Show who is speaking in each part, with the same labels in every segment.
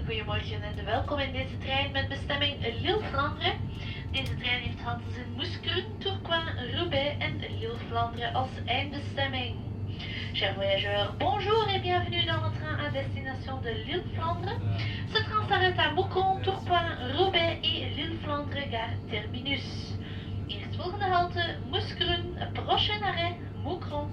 Speaker 1: Goedemorgen en welkom in deze trein met bestemming Lille Vlaanderen. Deze trein heeft haltes in Mouscron, Tourcoing, Roubaix en Lille Vlaanderen als eindbestemming. Chers voyageurs, bonjour et bienvenue dans le train à destination de Lille Vlaanderen. Ce train s'arrête à Mouscron, Tourcoing, Roubaix et Lille Vlaanderen gare terminus. Eerstvolgende halte Mouscron, prochain arrêt Mouscron.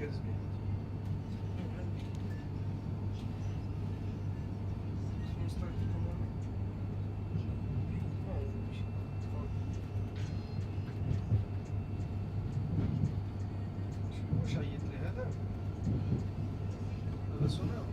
Speaker 2: bakarız bir. Așa e treaba. Ela sonava.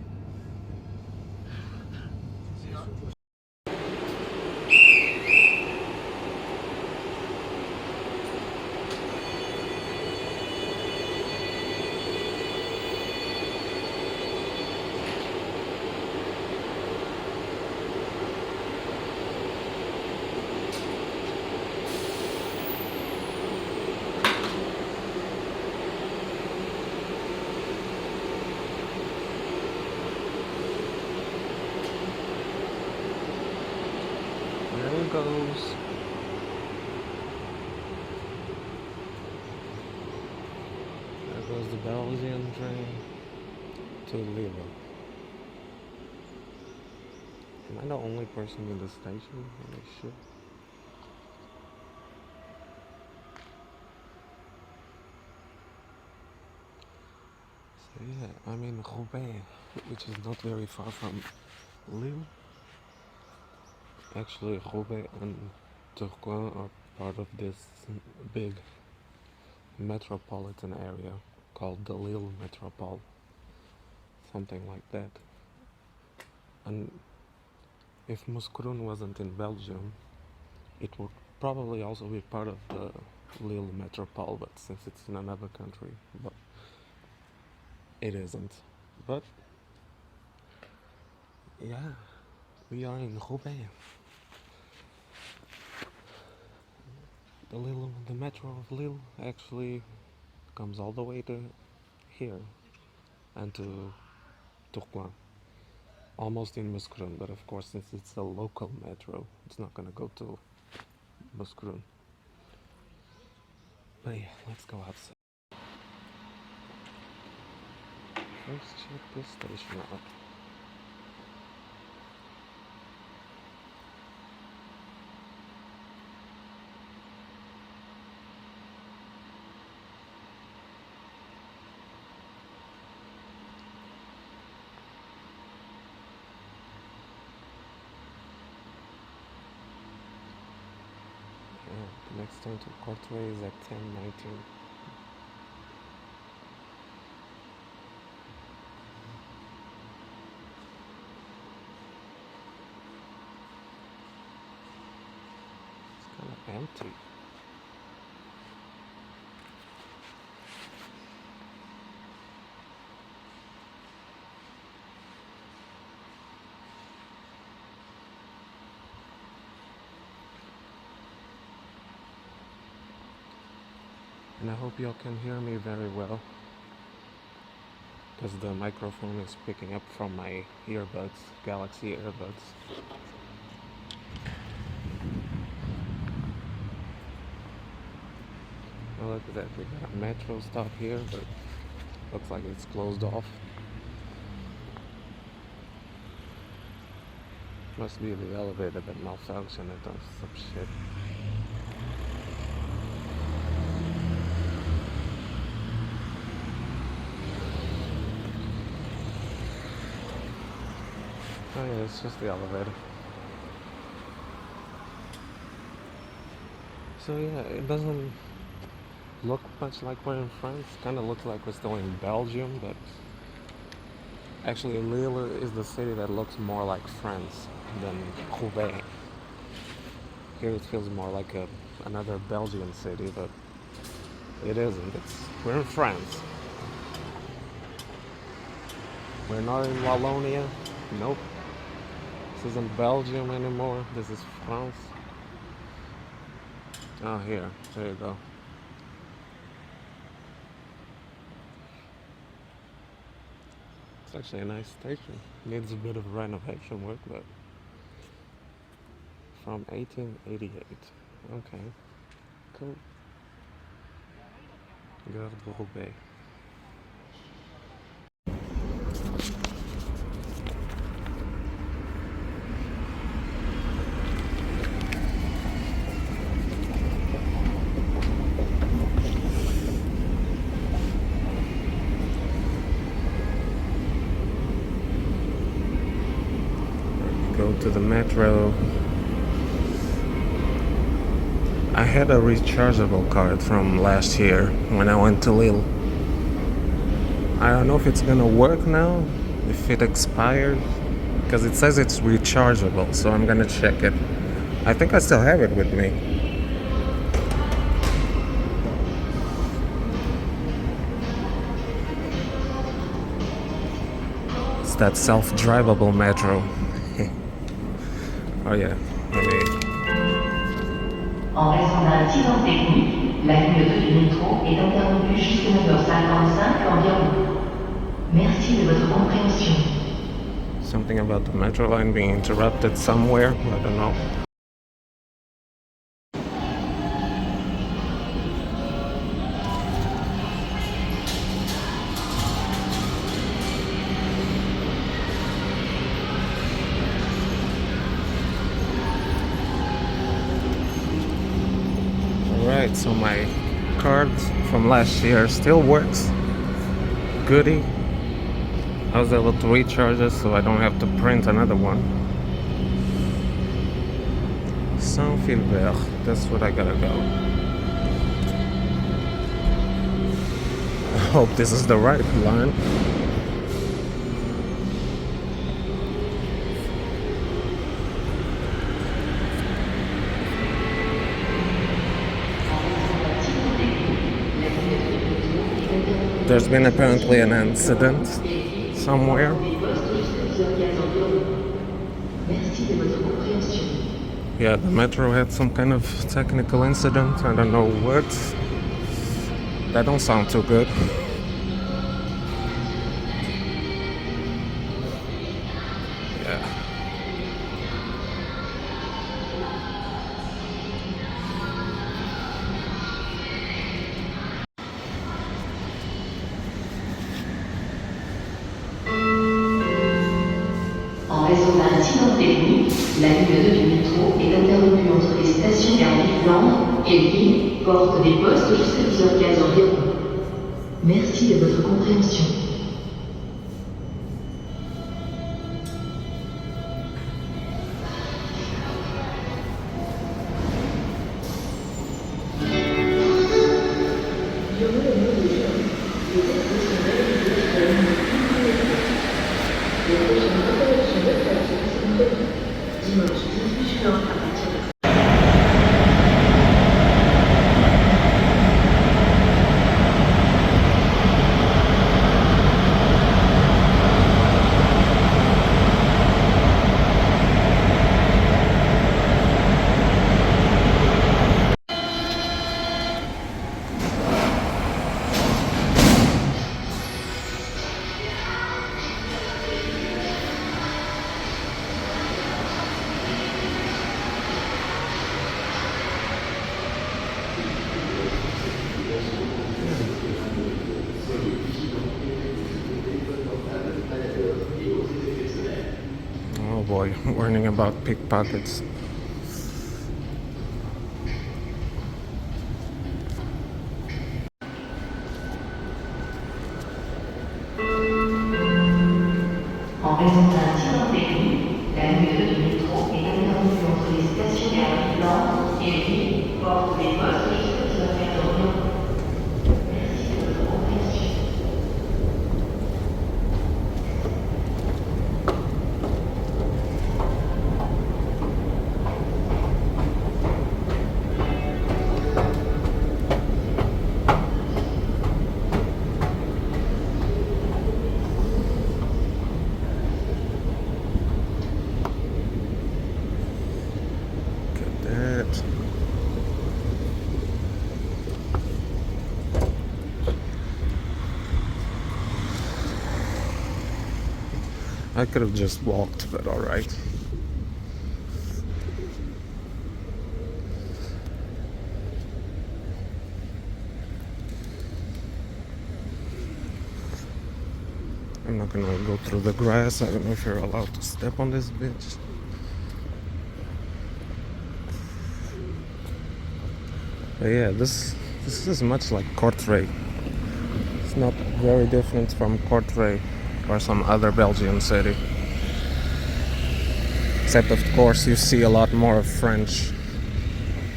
Speaker 2: Sim,
Speaker 3: there it goes. There goes the Belgian train to Lille. Am I the only person in the station? Holy shit. So yeah, I'm in Roubaix, which is not very far from Lille. Actually, Roubaix and Tourcoing are part of this big metropolitan area called the Lille Metropole. Something like that. And if Mouscron wasn't in Belgium, it would probably also be part of the Lille Metropole, but since it's in another country, but it isn't. But yeah, we are in Roubaix. The metro of Lille actually comes all the way to here and to Tourcoing. Almost in Mouscron, but of course since it's a local metro, it's not gonna go to Mouscron. But yeah, let's go outside. Let's check this station out. The next train to Croix is at 10:19. It's kind of empty. And I hope y'all can hear me very well, because the microphone is picking up from my earbuds, Galaxy earbuds. Oh, look at that, we got a metro stop here, but looks like it's closed off. Must be the elevator that malfunctioned or some shit. Oh yeah, it's just the elevator. So yeah, it doesn't look much like we're in France. Kind of looks like we're still in Belgium, but actually Lille is the city that looks more like France than Roubaix. Here it feels more like another Belgian city, but it isn't. We're in France. We're not in Wallonia. Nope. This isn't Belgium anymore. This is France. Oh, here. There you go. It's actually a nice station. Needs a bit of renovation work, but from 1888. Okay. Cool. Gare de Roubaix. to the metro. I had a rechargeable card from last year when I went to Lille. I don't know if it's gonna work now, if it expired, because it says it's rechargeable, so I'm gonna check it. I think I still have it with me. It's that self-drivable metro. Oh yeah, maybe.
Speaker 4: En raison d'un incident technique, la ligne 2 du métro est interrompue jusqu'à 9h55 environ. Merci de votre compréhension.
Speaker 3: Something about the metro line being interrupted somewhere, I don't know. Alright, so my card from last year still works. Goody. I was able to recharge it so I don't have to print another one. Saint-Philbert, that's what I gotta go. I hope this is the right line. There's been apparently an incident somewhere. Yeah, the metro had some kind of technical incident. I don't know what. That don't sound too good. Yeah.
Speaker 4: En raison d'un incident technique, la ligne 2 du métro est interrompue entre les stations Gare des Flandres et Lille, porte des postes jusqu'à 10h15 environ. Merci de votre compréhension. Oh boy, warning about pickpockets. En raison d'un incident technique, la ligne 2 du métro est interrompue entre les stations Gare des Flandres et Lille, porte des postes jusqu'à 10h15 environ. Merci de votre compréhension.
Speaker 3: That. I could have just walked, but alright. I'm not gonna go through the grass. I don't know if you're allowed to step on this bitch. But yeah, this is much like Croix. It's not very different from Croix or some other Belgian city. Except of course you see a lot more French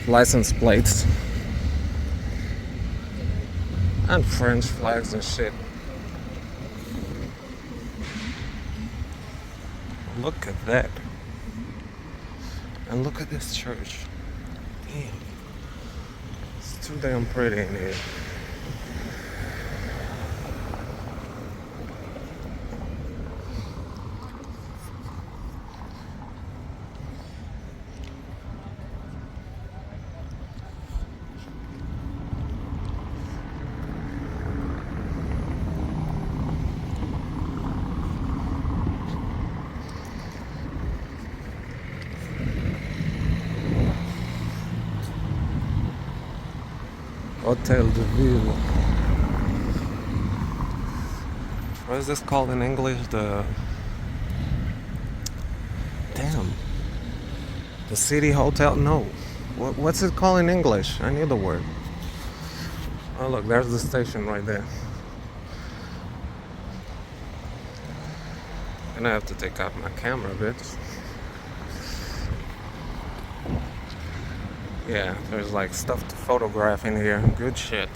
Speaker 3: license plates and French flags and shit. Look at that. And look at this church. Damn. It's too damn pretty in here. Hotel de Ville. What is this called in English? The city hotel? No. What's it called in English? I need the word. Oh look, there's the station right there. Gonna have to take out my camera, bitch. Yeah, there's like stuff to photograph in here. Good shit.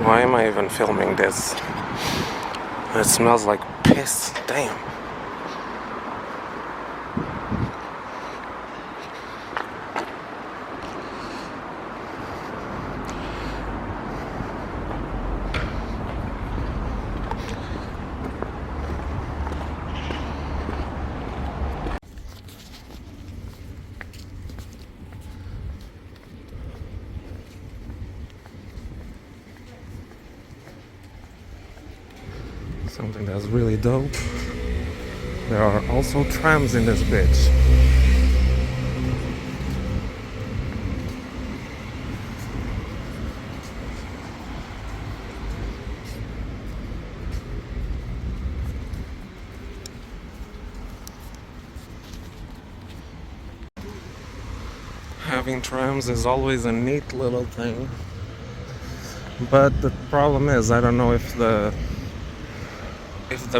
Speaker 3: Why am I even filming this? It smells like piss. Damn. Something that's really dope. There are also trams in this bitch. Having trams is always a neat little thing. But the problem is, I don't know if the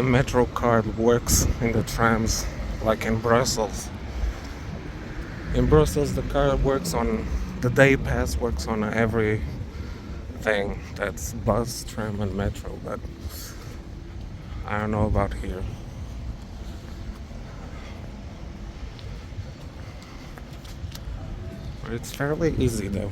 Speaker 3: metro card works in the trams like in Brussels. In Brussels the card works on, the day pass works on every thing that's bus, tram and metro, but I don't know about here. But it's fairly easy though.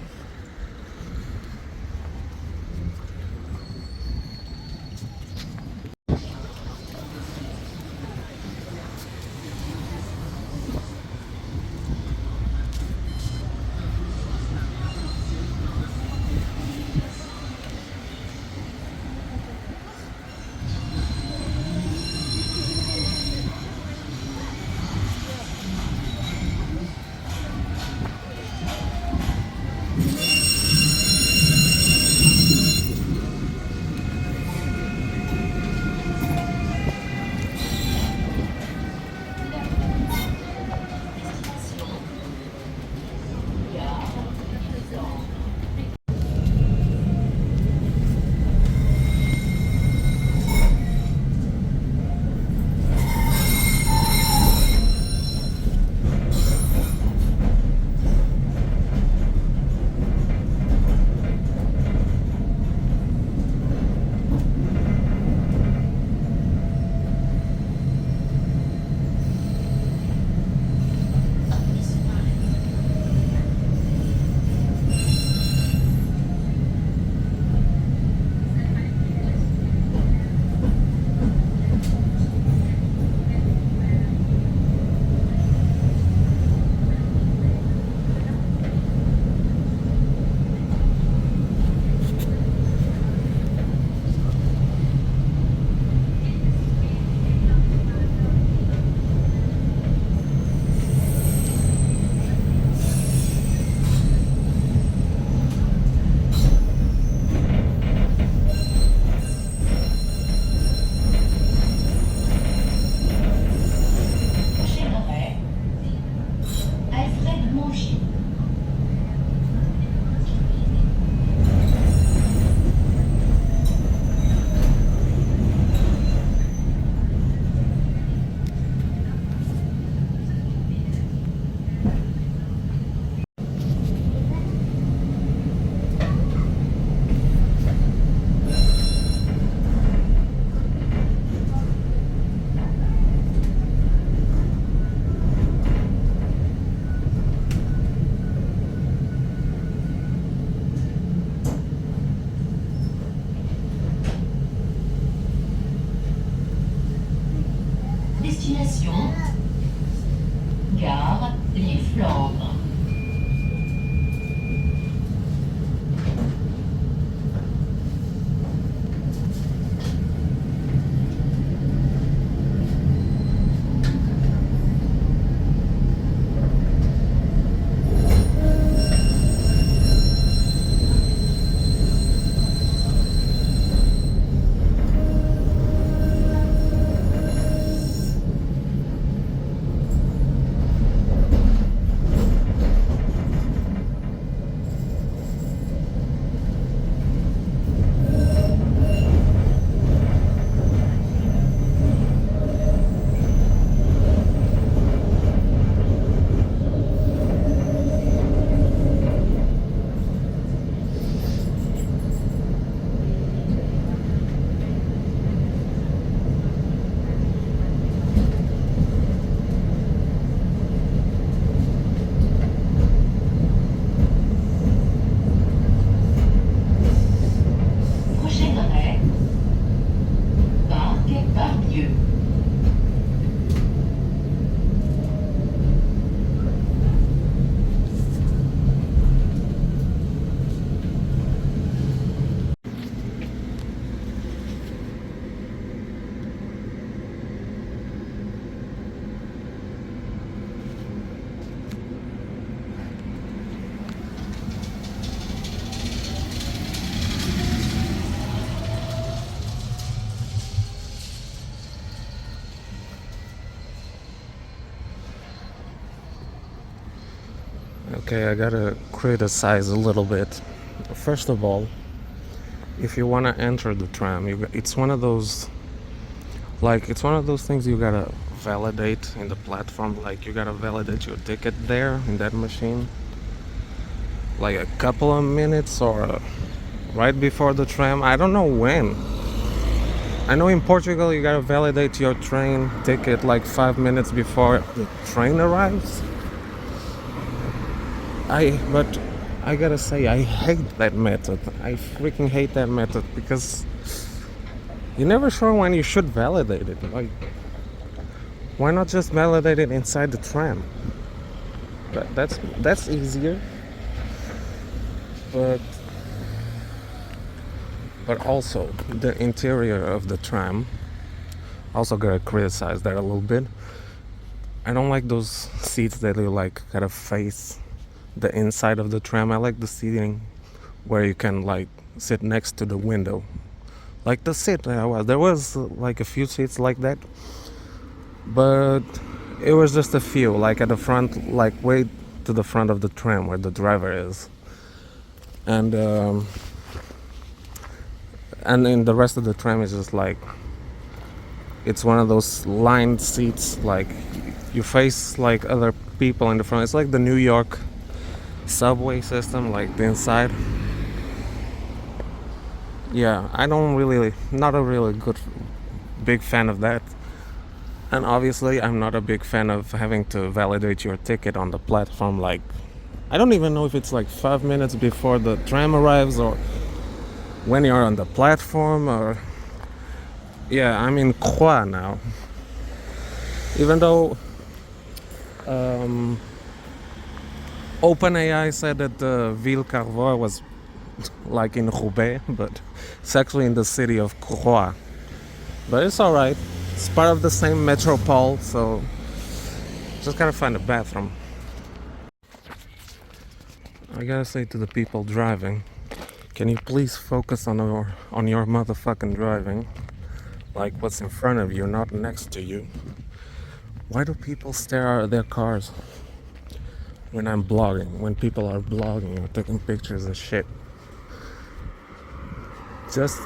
Speaker 3: Okay, I gotta criticize a little bit. First of all, if you wanna enter the tram, it's one of those things you gotta validate in the platform. Like you gotta validate your ticket there in that machine, like a couple of minutes or right before the tram. I don't know when. I know in Portugal you gotta validate your train ticket like 5 minutes before the train arrives. But I gotta say, I hate that method. I freaking hate that method because you're never sure when you should validate it. Like, why not just validate it inside the tram? That's easier. But also the interior of the tram. Also gotta criticize that a little bit. I don't like those seats that you like kind of face the inside of the tram. I like the seating where you can like sit next to the window, like the seat there was like a few seats like that, but it was just a few, like at the front, like way to the front of the tram where the driver is, and in the rest of the tram is just like it's one of those lined seats, like you face like other people in the front. It's like the New York subway system, like the inside. Yeah, not a really big fan of that. And obviously I'm not a big fan of having to validate your ticket on the platform. Like, I don't even know if it's like 5 minutes before the tram arrives or when you're on the platform. Or yeah, I'm in Croix now, even though OpenAI said that the Ville Carrefour was like in Roubaix, but it's actually in the city of Croix. But it's alright. It's part of the same metropole, so just gotta find a bathroom. I gotta say to the people driving, can you please focus on your motherfucking driving? Like what's in front of you, not next to you. Why do people stare at their cars when I'm blogging, when people are blogging or taking pictures of shit? Just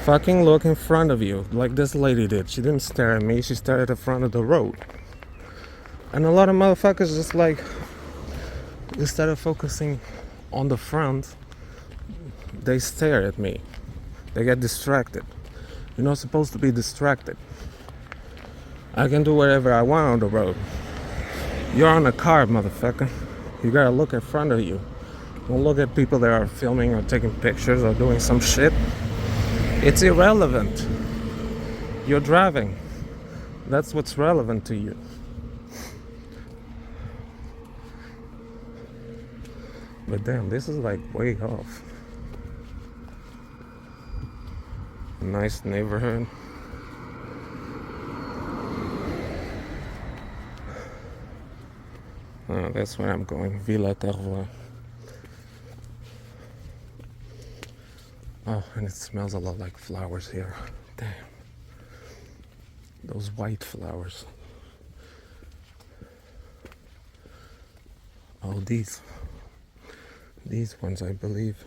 Speaker 3: fucking look in front of you, like this lady did. She didn't stare at me, she stared at the front of the road. And a lot of motherfuckers just like, instead of focusing on the front, they stare at me. They get distracted. You're not supposed to be distracted. I can do whatever I want on the road. You're on a car, motherfucker. You gotta look in front of you. Don't look at people that are filming or taking pictures or doing some shit. It's irrelevant. You're driving. That's what's relevant to you. But damn, this is like way off. A nice neighborhood. Oh, that's where I'm going, Villa Tervois. Oh, and it smells a lot like flowers here. Damn. Those white flowers. Oh, these ones, I believe.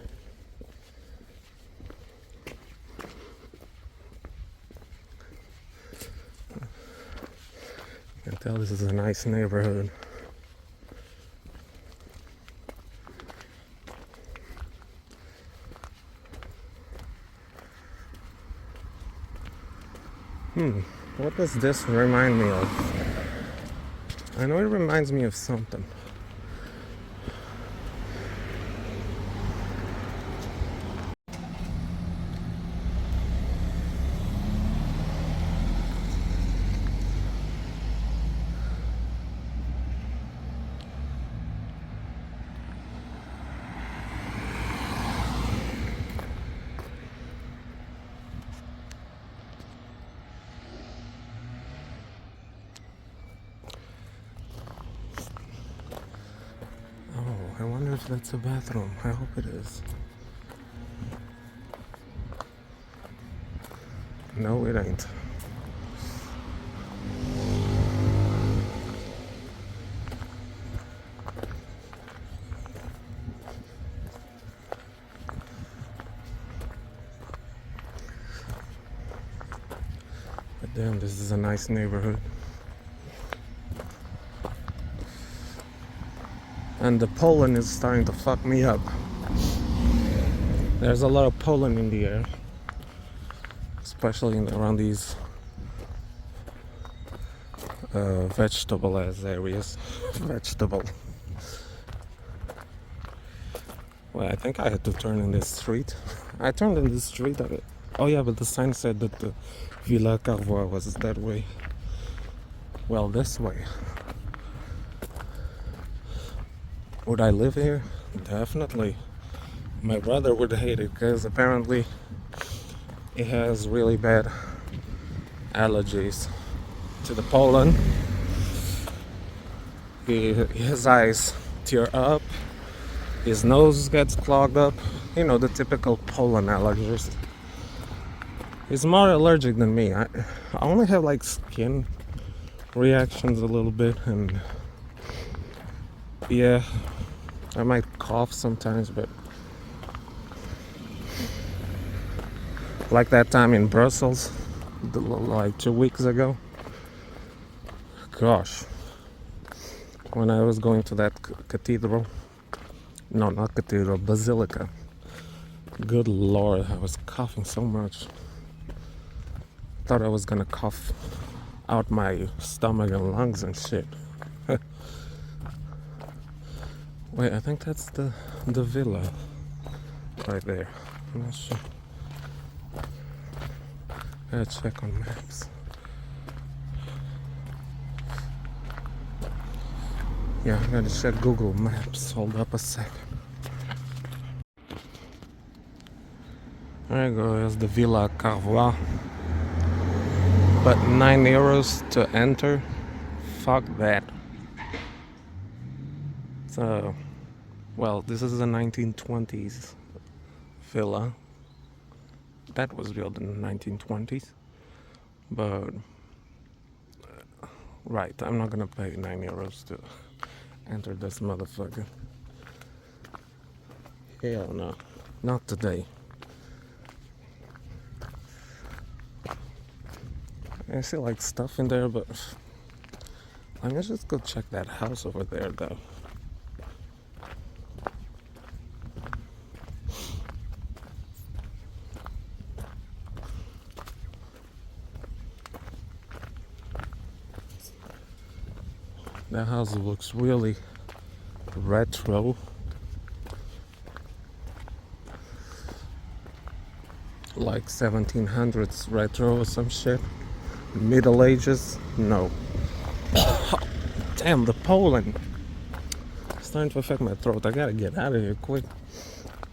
Speaker 3: You can tell this is a nice neighborhood. What does this remind me of? I know it reminds me of something. I wonder if that's a bathroom. I hope it is. No, it ain't. Damn, this is a nice neighborhood. And the pollen is starting to fuck me up. There's a lot of pollen in the air, especially around these vegetable as areas. Vegetable. Well, I think I had to turn in this street. I turned in this street. Oh yeah, but the sign said that the Villa Carvois was that way. Well, this way. Would I live here? Definitely. My brother would hate it because apparently he has really bad allergies to the pollen. His eyes tear up, his nose gets clogged up, you know, the typical pollen allergies. He's more allergic than me. I only have like skin reactions a little bit, and yeah, I might cough sometimes, but like that time in Brussels, like 2 weeks ago. Gosh, when I was going to that cathedral, no, not cathedral, basilica. Good Lord, I was coughing so much. Thought I was gonna cough out my stomach and lungs and shit. Wait, I think that's the villa right there. I'm not sure. Gotta check on maps. Yeah, I gotta check Google Maps. Hold up a second. There you go, there's the Villa Carvois. But €9 to enter? Fuck that. So, well, this is a 1920s villa. That was built in the 1920s. But, right, I'm not gonna pay €9 to enter this motherfucker. Hell no, not today. I see like stuff in there, but let me just go check that house over there though. That house looks really retro. Like 1700s retro or some shit. Middle Ages? No. Damn, the pollen. It's starting to affect my throat. I gotta get out of here quick.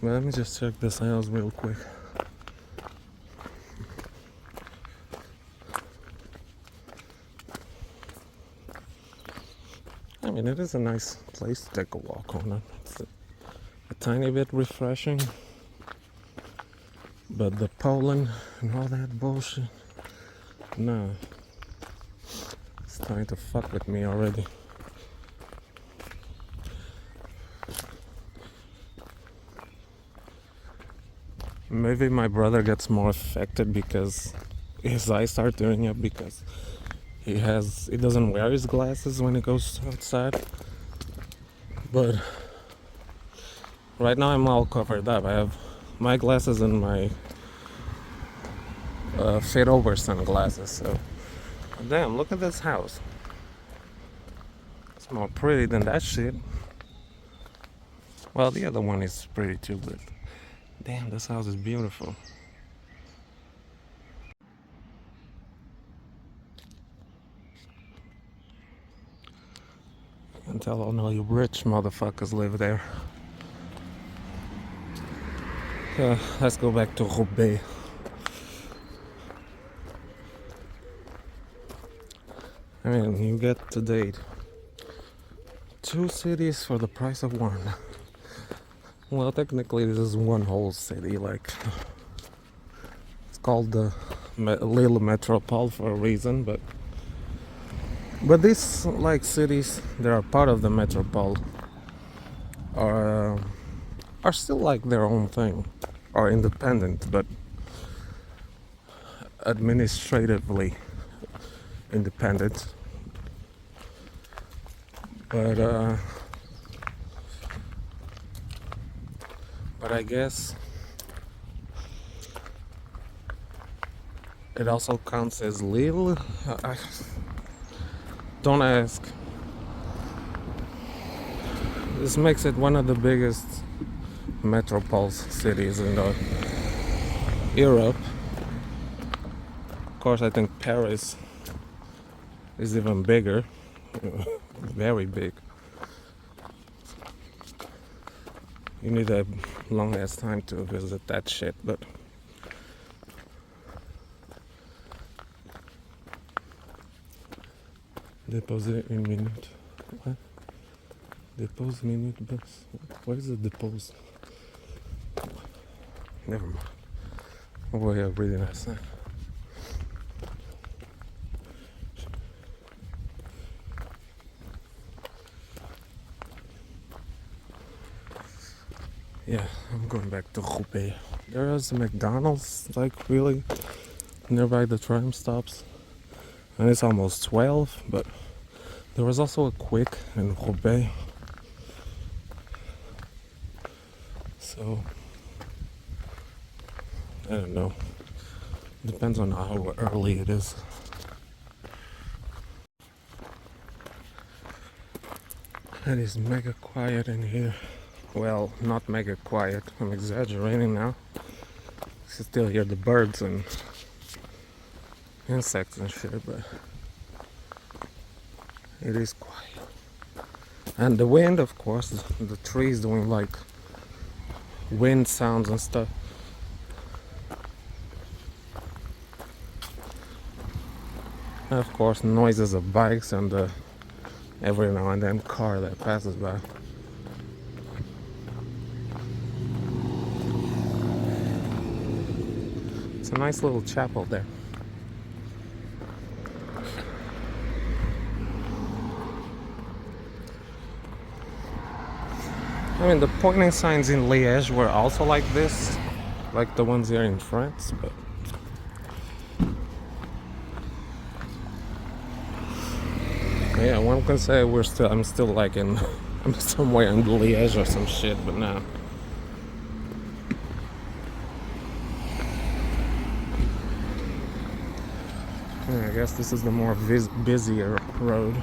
Speaker 3: But let me just check this house real quick. I mean, it is a nice place to take a walk on. It's a tiny bit refreshing. But the pollen and all that bullshit, no. It's trying to fuck with me already. Maybe my brother gets more affected because his eyes start tearing up because he doesn't wear his glasses when he goes outside. But right now I'm all covered up. I have my glasses and my fit over sunglasses. So damn, look at this house. It's more pretty than that shit. Well, the other one is pretty too, but damn, this house is beautiful. You can tell all you rich motherfuckers live there. Let's go back to Roubaix. I mean, you get to date 2 cities for the price of 1. Well, technically this is one whole city, like it's called the Lille Metropole for a reason, but these like cities that are part of the metropole are still like their own thing, are independent, but administratively independent. But I guess it also counts as Lille. Don't ask. This makes it one of the biggest metropoles cities in Europe. Of course, I think Paris is even bigger, very big. You need a long ass time to visit that shit, but déposer une minute. What? Dépose minute bus. What is a dépose? Never mind. Oh yeah, really nice. Yeah, I'm going back to Roubaix. There is a McDonald's, like really nearby the tram stops, and it's almost 12. But there was also a Quick in Roubaix. So I don't know. Depends on how early it is. It is mega quiet in here. Well, not mega quiet. I'm exaggerating now. You can still hear the birds and insects and shit, but it is quiet. And the wind, of course, the trees doing like wind sounds and stuff. And of course, noises of bikes and every now and then car that passes by. It's a nice little chapel there. I mean, the pointing signs in Liège were also like this, like the ones here in France, but yeah, one can say I'm still like I'm somewhere in Liège or some shit, but no. Yeah, I guess this is the more busier road.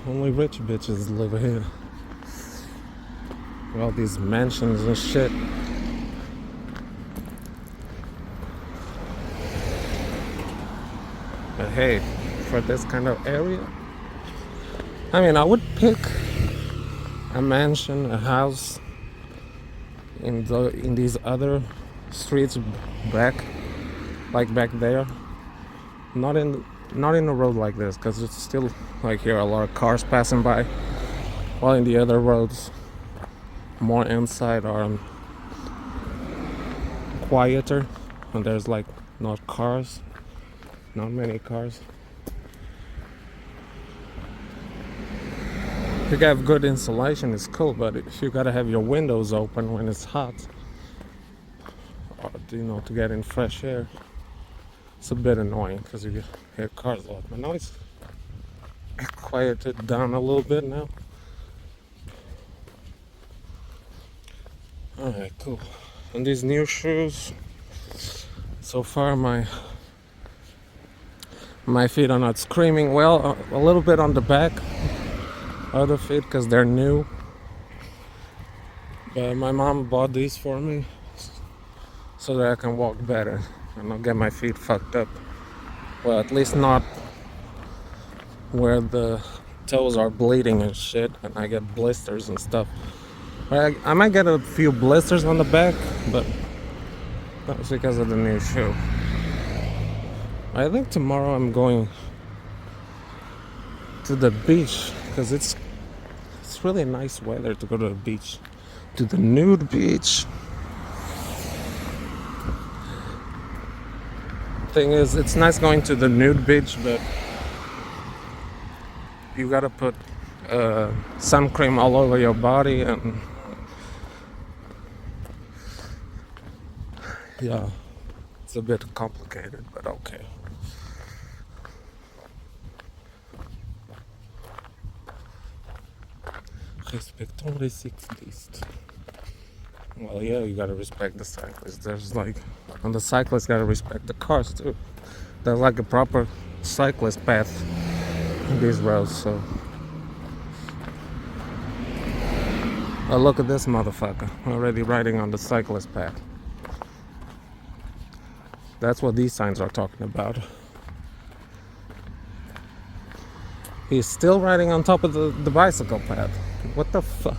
Speaker 3: Only rich bitches live here. All these mansions and shit. But hey, for this kind of area, I mean, I would pick a mansion, a house in these other streets back there, not in a road like this, because it's still like here a lot of cars passing by, while in the other roads more inside are quieter and there's like not many cars. If you have good insulation, it's cool, but if you gotta have your windows open when it's hot, or, to get in fresh air, it's a bit annoying because you hear cars a lot. But now it's quieted down a little bit now. Alright, cool. And these new shoes, so far my feet are not screaming. Well, a little bit on the back of the feet because they're new. But my mom bought these for me so that I can walk better and not get my feet fucked up. Well, at least not where the toes are bleeding and shit and I get blisters and stuff. I might get a few blisters on the back, but that's because of the new shoe. I think tomorrow I'm going to the beach because it's really nice weather to go to the beach, to the nude beach. Thing is, it's nice going to the nude beach, but you gotta put sun cream all over your body, and yeah, it's a bit complicated, but okay. Respectons les cyclistes. Well, yeah, you gotta respect the cyclists. There's like, and the cyclists gotta respect the cars too. There's like a proper cyclist path in these roads, so. Oh, look at this motherfucker, already riding on the cyclist path. That's what these signs are talking about. He's still riding on top of the bicycle path. What the fuck?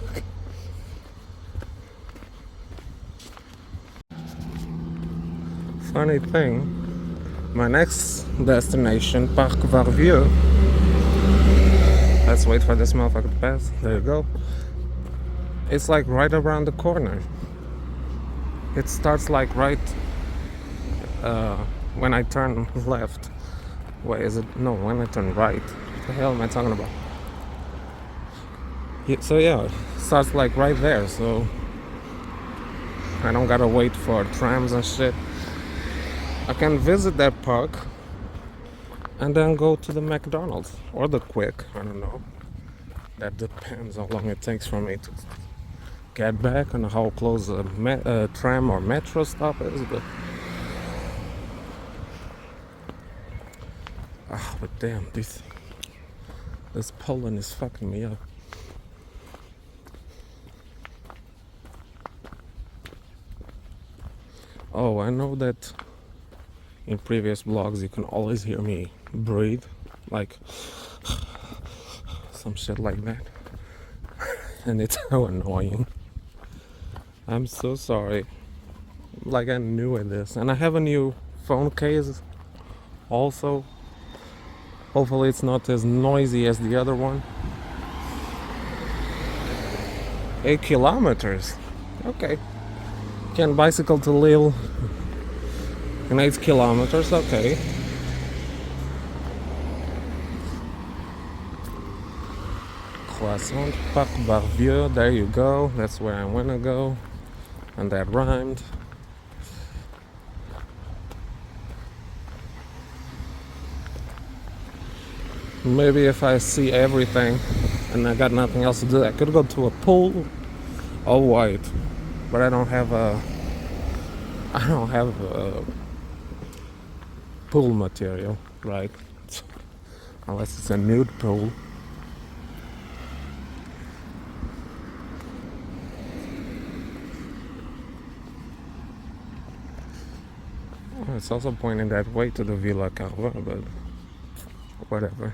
Speaker 3: Funny thing, my next destination, Parc Varvieux. Let's wait for this motherfucker to pass. There you go. It's like right around the corner. It starts like right when I turn left. Wait, is it? No, when I turn right. What the hell am I talking about? Yeah, so yeah, it starts like right there, so I don't gotta wait for trams and shit. I can visit that park and then go to the McDonald's or the Quick, I don't know. That depends how long it takes for me to get back and how close a tram or metro stop is, but but damn, this pollen is fucking me up. Oh, I know that in previous vlogs you can always hear me breathe, like some shit like that, and it's so annoying. I'm so sorry. Like, I'm new at this, and I have a new phone case also. Hopefully it's not as noisy as the other one. 8 kilometers. Okay. Can bicycle to Lille in 8 kilometers. Okay. Croissant, Parc Varvieux. There you go. That's where I want to go. And that rhymed. Maybe if I see everything and I got nothing else to do, I could go to a pool. Oh, wait, but I don't have a pool material, right? Unless it's a nude pool. It's also pointing that way to the Villa Carva, but whatever.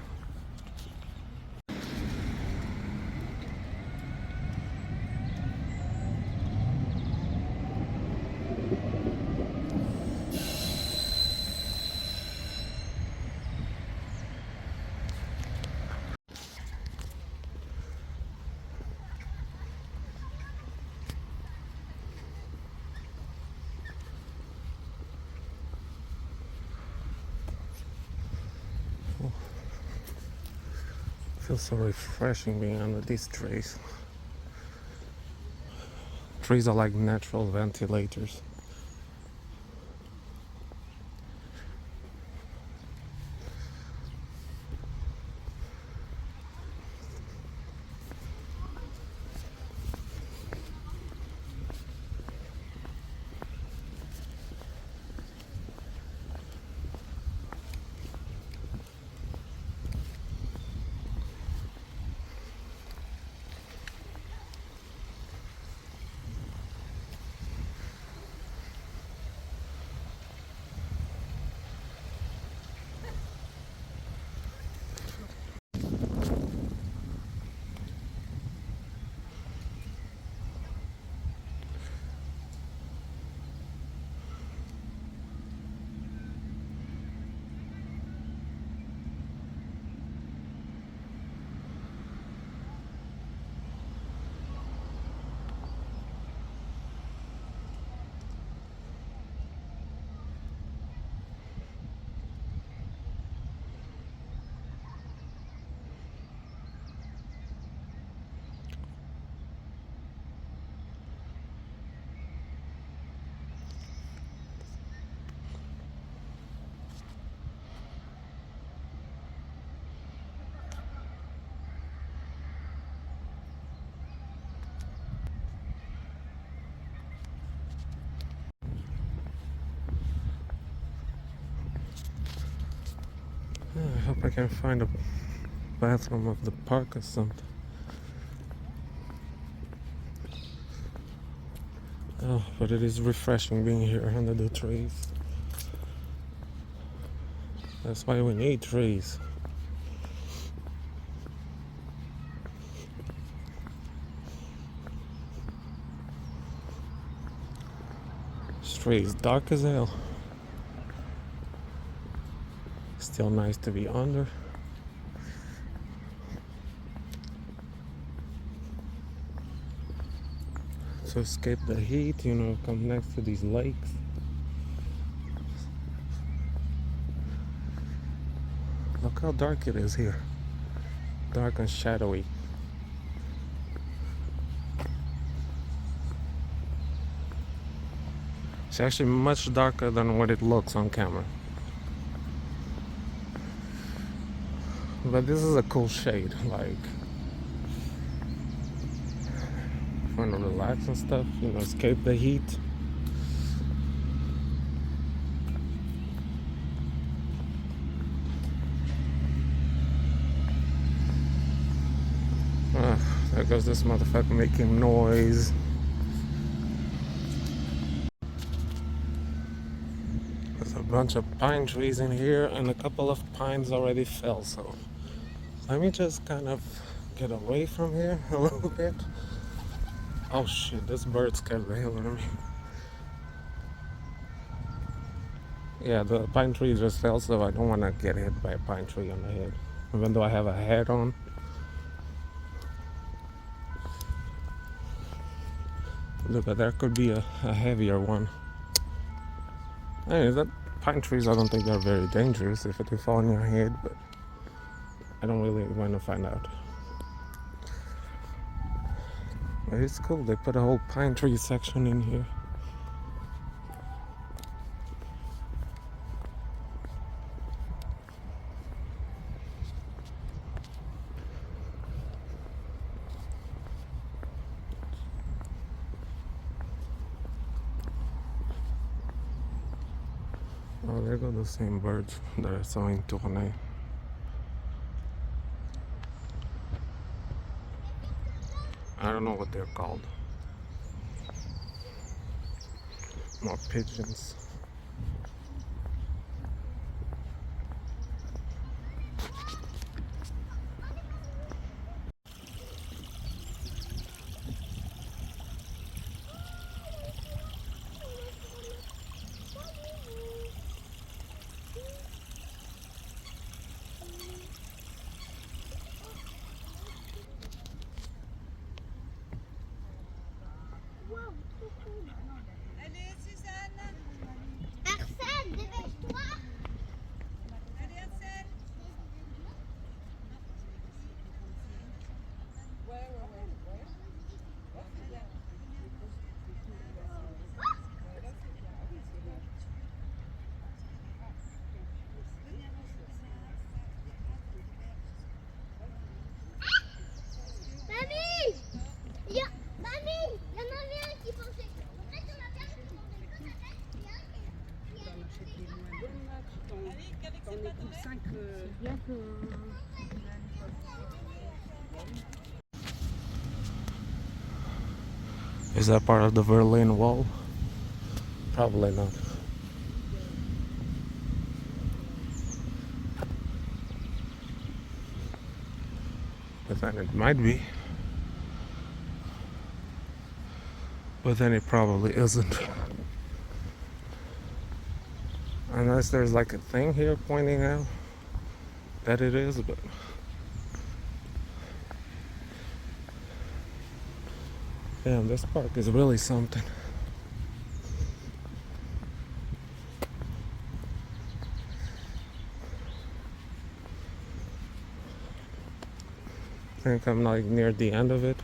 Speaker 3: Feels so refreshing being under these trees. Trees are like natural ventilators. I hope I can find a bathroom of the park or something. Oh, but it is refreshing being here under the trees. That's why we need trees. This tree is dark as hell. Still nice to be under. To escape the heat, you know, come next to these lakes. Look how dark it is here. Dark and shadowy. It's actually much darker than what it looks on camera. But this is a cool shade, like want to relax and stuff, you know, escape the heat. There goes this motherfucker making noise. There's a bunch of pine trees in here and a couple of pines already fell, so let me just kind of get away from here a little bit. Oh shit, this bird scared the hell out of me. Yeah, the pine tree just fell, so I don't want to get hit by a pine tree on the head. Even though I have a hat on. Look, but there could be a heavier one. Anyway, that pine trees, I don't think they're very dangerous if they fall on your head, but I don't really want to find out. But it's cool, they put a whole pine tree section in here. Oh, there go the same birds that I saw in Tournai. I don't know what they're called. More pigeons.
Speaker 5: Allez, Suzanne!
Speaker 6: Arsène, dépêche-toi!
Speaker 5: Allez, Arsène! Ouais.
Speaker 6: Mamie! Mamie! Il y en avait un qui pensait. En fait, on a bien qui pensait que la tête, il y a un qui
Speaker 5: Allez, qu'avec ses pattes,
Speaker 3: Is that part of the Berlin Wall? Probably not. But then it might be. But then it probably isn't. Unless there's like a thing here pointing out that it is, but damn, this park is really something. I think I'm like near the end of it.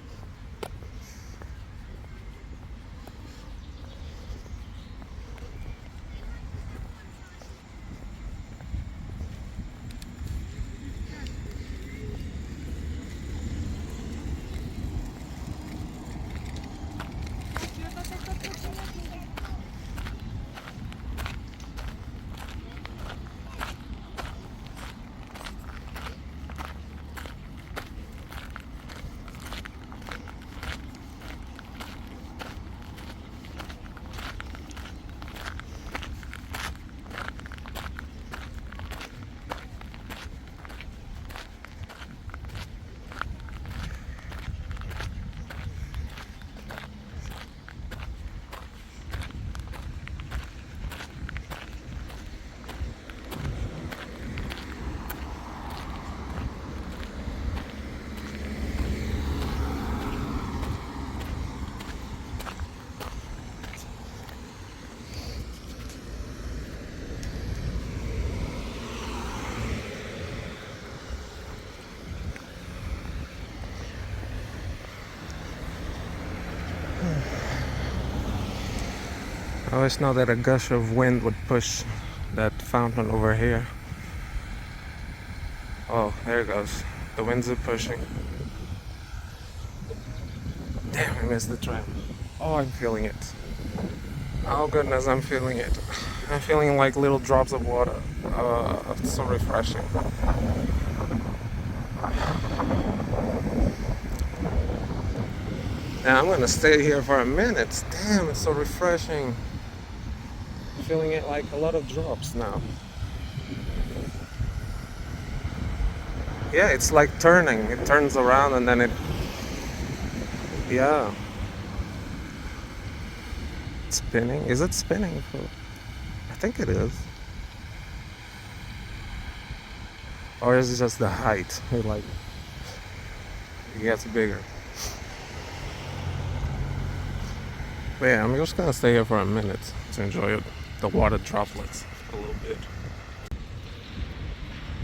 Speaker 3: I always know that a gush of wind would push that fountain over here. Oh, there it goes. The winds are pushing. Damn, I missed the tram. Oh, I'm feeling it. Oh goodness, I'm feeling it. I'm feeling like little drops of water. It's so refreshing. And I'm gonna stay here for a minute. Damn, it's so refreshing. Feeling it like a lot of drops now. Yeah, it's like turning. It turns around and then it... Yeah. It's spinning. Is it spinning? I think it is. Or is it just the height? It like... It gets bigger. But yeah, I'm just gonna stay here for a minute to enjoy the water droplets a little bit.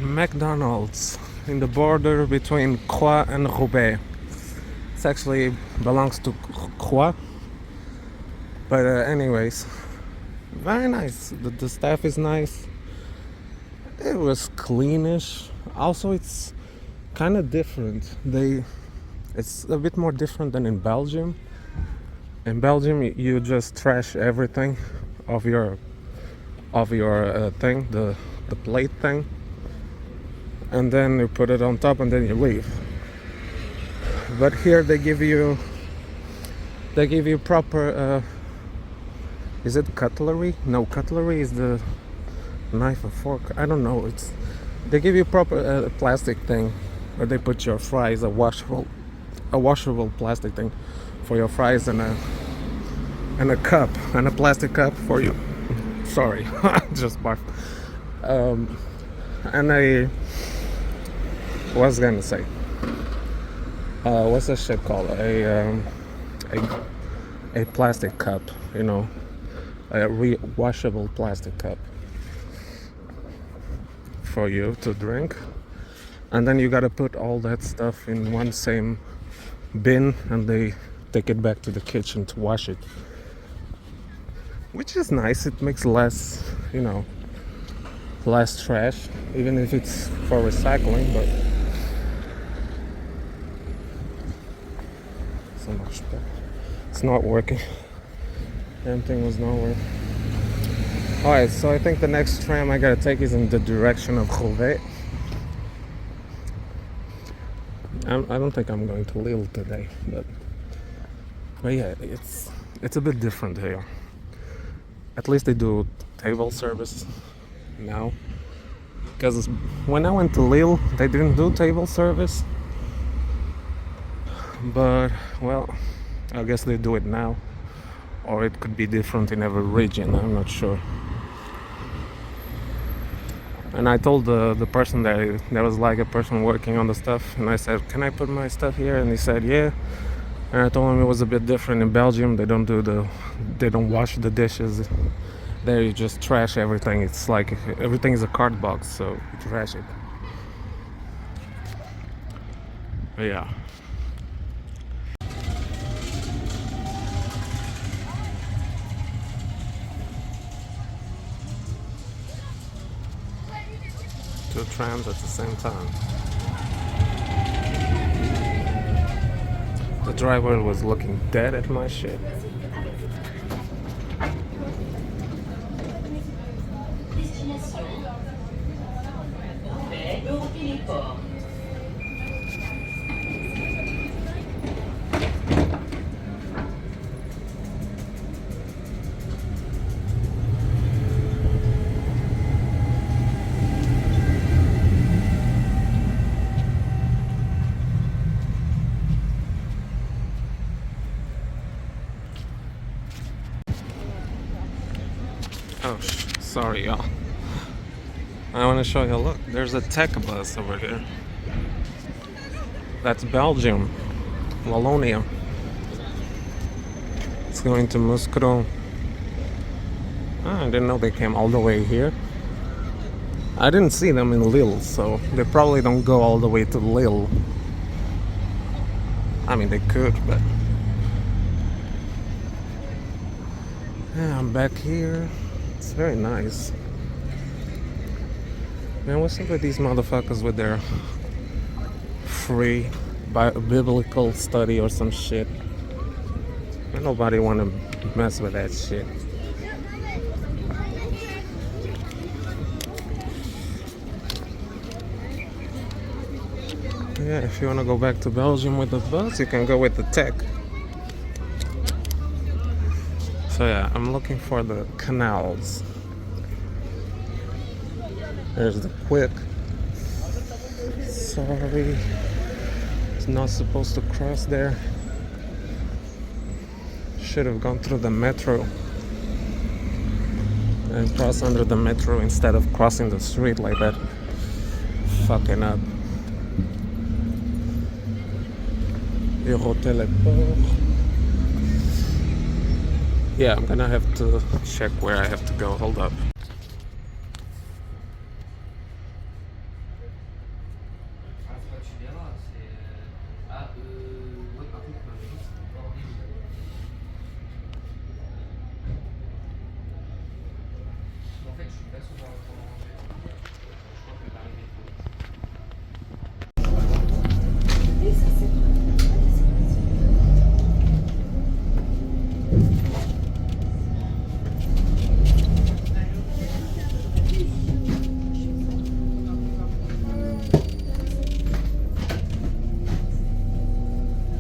Speaker 3: McDonald's in the border between Croix and Roubaix. It actually belongs to Croix. But anyways, very nice. The staff is nice. It was cleanish. Also, it's kind of different. It's a bit more different than in Belgium. In Belgium, you just trash everything of your thing, the plate thing, and then you put it on top, and then you leave. But here they give you proper. Is it cutlery? No, cutlery is the knife or fork. I don't know. They give you proper plastic thing, where they put your fries, a washable plastic thing for your fries, and a cup, and a plastic cup for you. Sorry, just barf. And what was I gonna say? What's that shit called? A plastic cup, you know, a washable plastic cup for you to drink, and then you gotta put all that stuff in one same bin, and they take it back to the kitchen to wash it, which is nice. It makes less, you know, less trash, even if it's for recycling. But so much better. It's not working. Damn thing was not working. Alright, so I think the next tram I gotta take is in the direction of Roubaix. I don't think I'm going to Lille today, but yeah, it's a bit different here. At least they do table service now. Because when I went to Lille, they didn't do table service. But, well, I guess they do it now. Or it could be different in every region, I'm not sure. And I told the person there was like a person working on the stuff, and I said, can I put my stuff here? And he said, yeah. And I told him it was a bit different in Belgium. They don't wash the dishes. There you just trash everything. It's like everything is a card box, so you trash it. But yeah. Two trams at the same time. The driver was looking dead at my shit. Oh, sorry, y'all. I want to show you. Look, there's a tech bus over here. That's Belgium, Wallonia. It's going to Mouscron. I didn't know they came all the way here. I didn't see them in Lille, so they probably don't go all the way to Lille. I mean, they could, but Yeah, I'm back here. It's very nice. Man, what's up with these motherfuckers with their free biblical study or some shit? Ain't nobody want to mess with that shit. Yeah, if you want to go back to Belgium with the bus, you can go with the tech. So yeah, I'm looking for the canals. There's the quick. Sorry, it's not supposed to cross there. Should have gone through the metro and cross under the metro instead of crossing the street like that. Fucking up. Teleport. Yeah, I'm gonna have to check where I have to go. Hold up.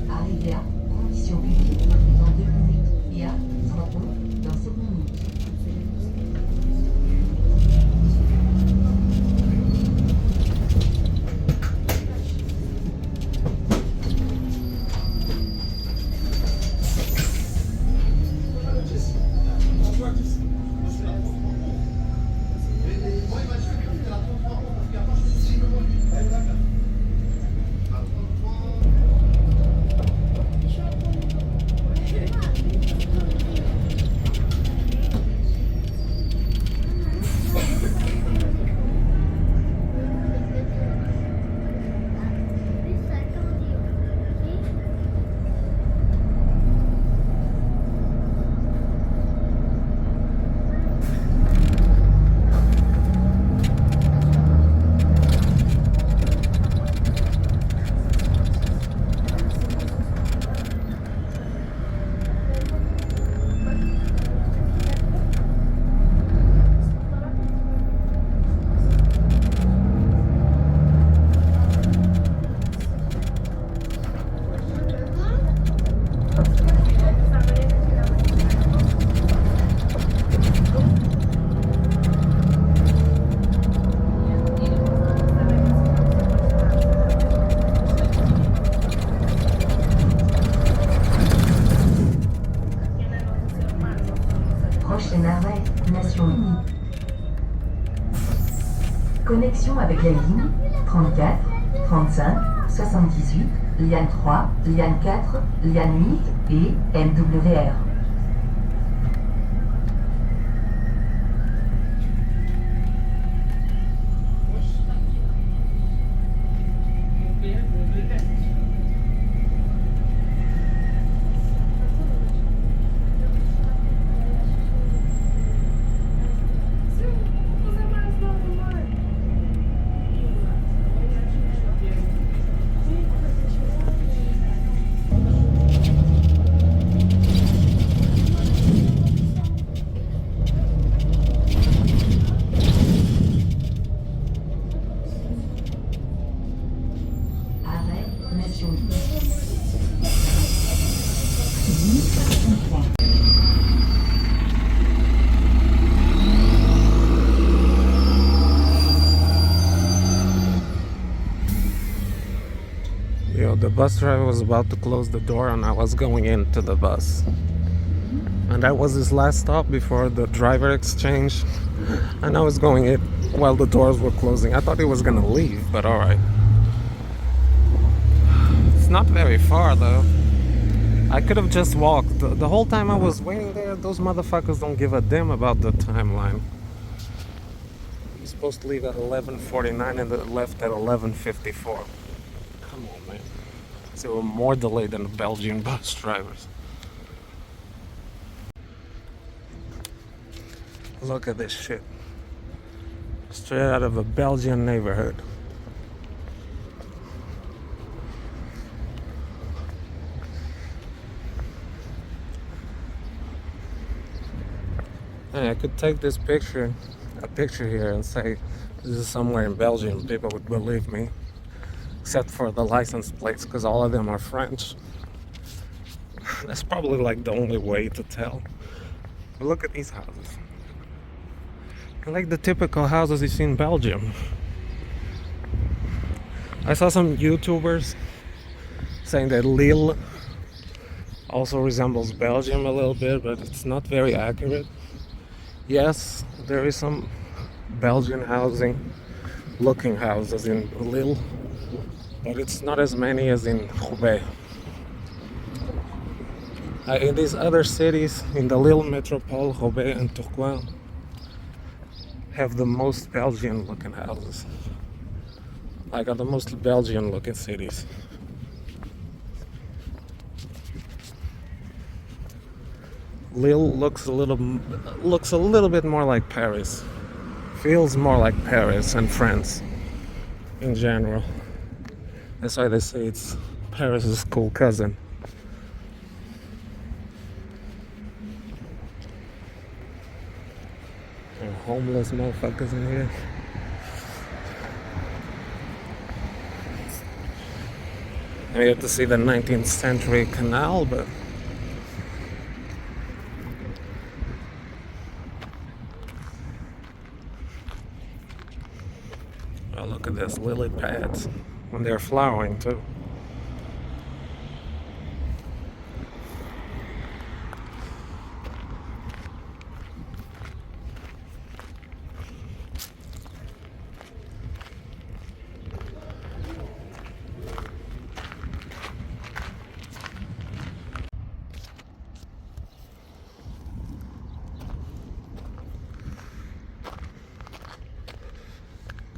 Speaker 4: Arrivée à conditions publiques dans 2 minutes et à Strasbourg dans 7 minutes. Prochain arrêt, Nation Unie. Connexion avec la ligne 34, 35, 78, Liane 3, Liane 4, Liane 8 et MWR.
Speaker 3: Yo, the bus driver was about to close the door and I was going into the bus. And that was his last stop before the driver exchange. And I was going in while the doors were closing. I thought he was gonna leave, but alright. It's not very far though. I could have just walked. The whole time I was waiting there, those motherfuckers don't give a damn about the timeline. He's supposed to leave at 11:49 and it left at 11:54. Come on, man. So we're more delayed than the Belgian bus drivers. Look at this shit. Straight out of a Belgian neighborhood. And I could take this picture, a picture here, and say this is somewhere in Belgium. People would believe me, except for the license plates, because all of them are French. That's probably like the only way to tell. But look at these houses. They're like the typical houses you see in Belgium. I saw some YouTubers saying that Lille also resembles Belgium a little bit, but it's not very accurate. Yes, there is some Belgian looking houses in Lille, but it's not as many as in Roubaix. In these other cities, in the Lille Metropole, Roubaix and Croix, have the most Belgian looking houses. Like are the most Belgian looking cities. Lille looks a little bit more like Paris. Feels more like Paris and France in general. That's why they say it's Paris's cool cousin. There are homeless motherfuckers in here. I have to see the 19th century canal, but oh, look at this, lily pads when they're flowering too.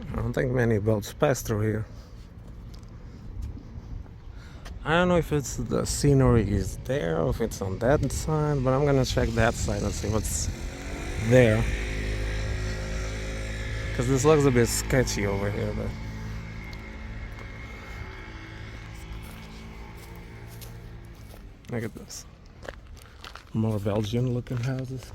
Speaker 3: I don't think many boats pass through here. I don't know if it's the scenery is there or if it's on that side, but I'm gonna check that side and see what's there. Because this looks a bit sketchy over here, but look at this. More Belgian looking houses.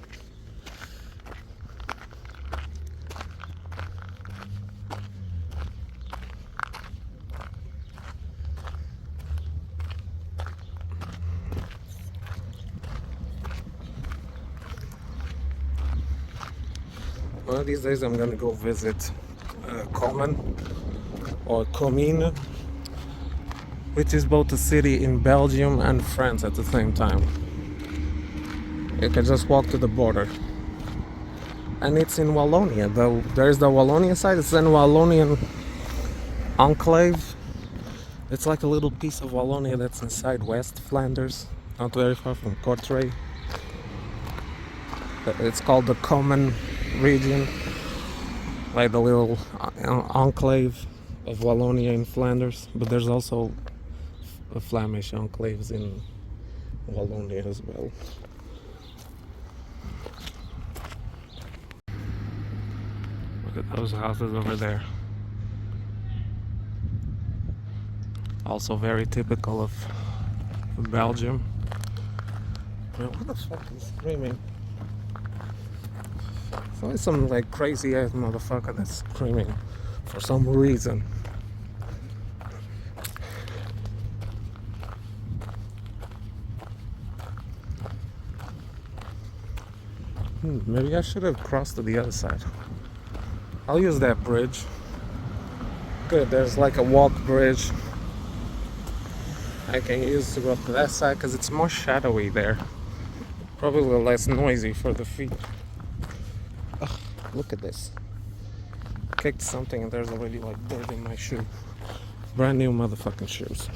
Speaker 3: One of these days I'm gonna go visit Common or Comines, which is both a city in Belgium and France at the same time. You can just walk to the border. And it's in Wallonia, though there's the Wallonia side, it's in Wallonian enclave. It's like a little piece of Wallonia that's inside West Flanders, not very far from Courtrai. It's called the Common region, like the little enclave of Wallonia in Flanders, but there's also a Flemish enclaves in Wallonia as well. Look at those houses over there. Also very typical of Belgium. Well, what the fuck is screaming? It's always some like crazy ass motherfucker that's screaming for some reason. Maybe I should have crossed to the other side. I'll use that bridge. Good, there's like a walk bridge I can use to go up to that side because it's more shadowy there. Probably less noisy for the feet. Ugh, look at this. Kicked something and there's already like dirt in my shoe. Brand new motherfucking shoes.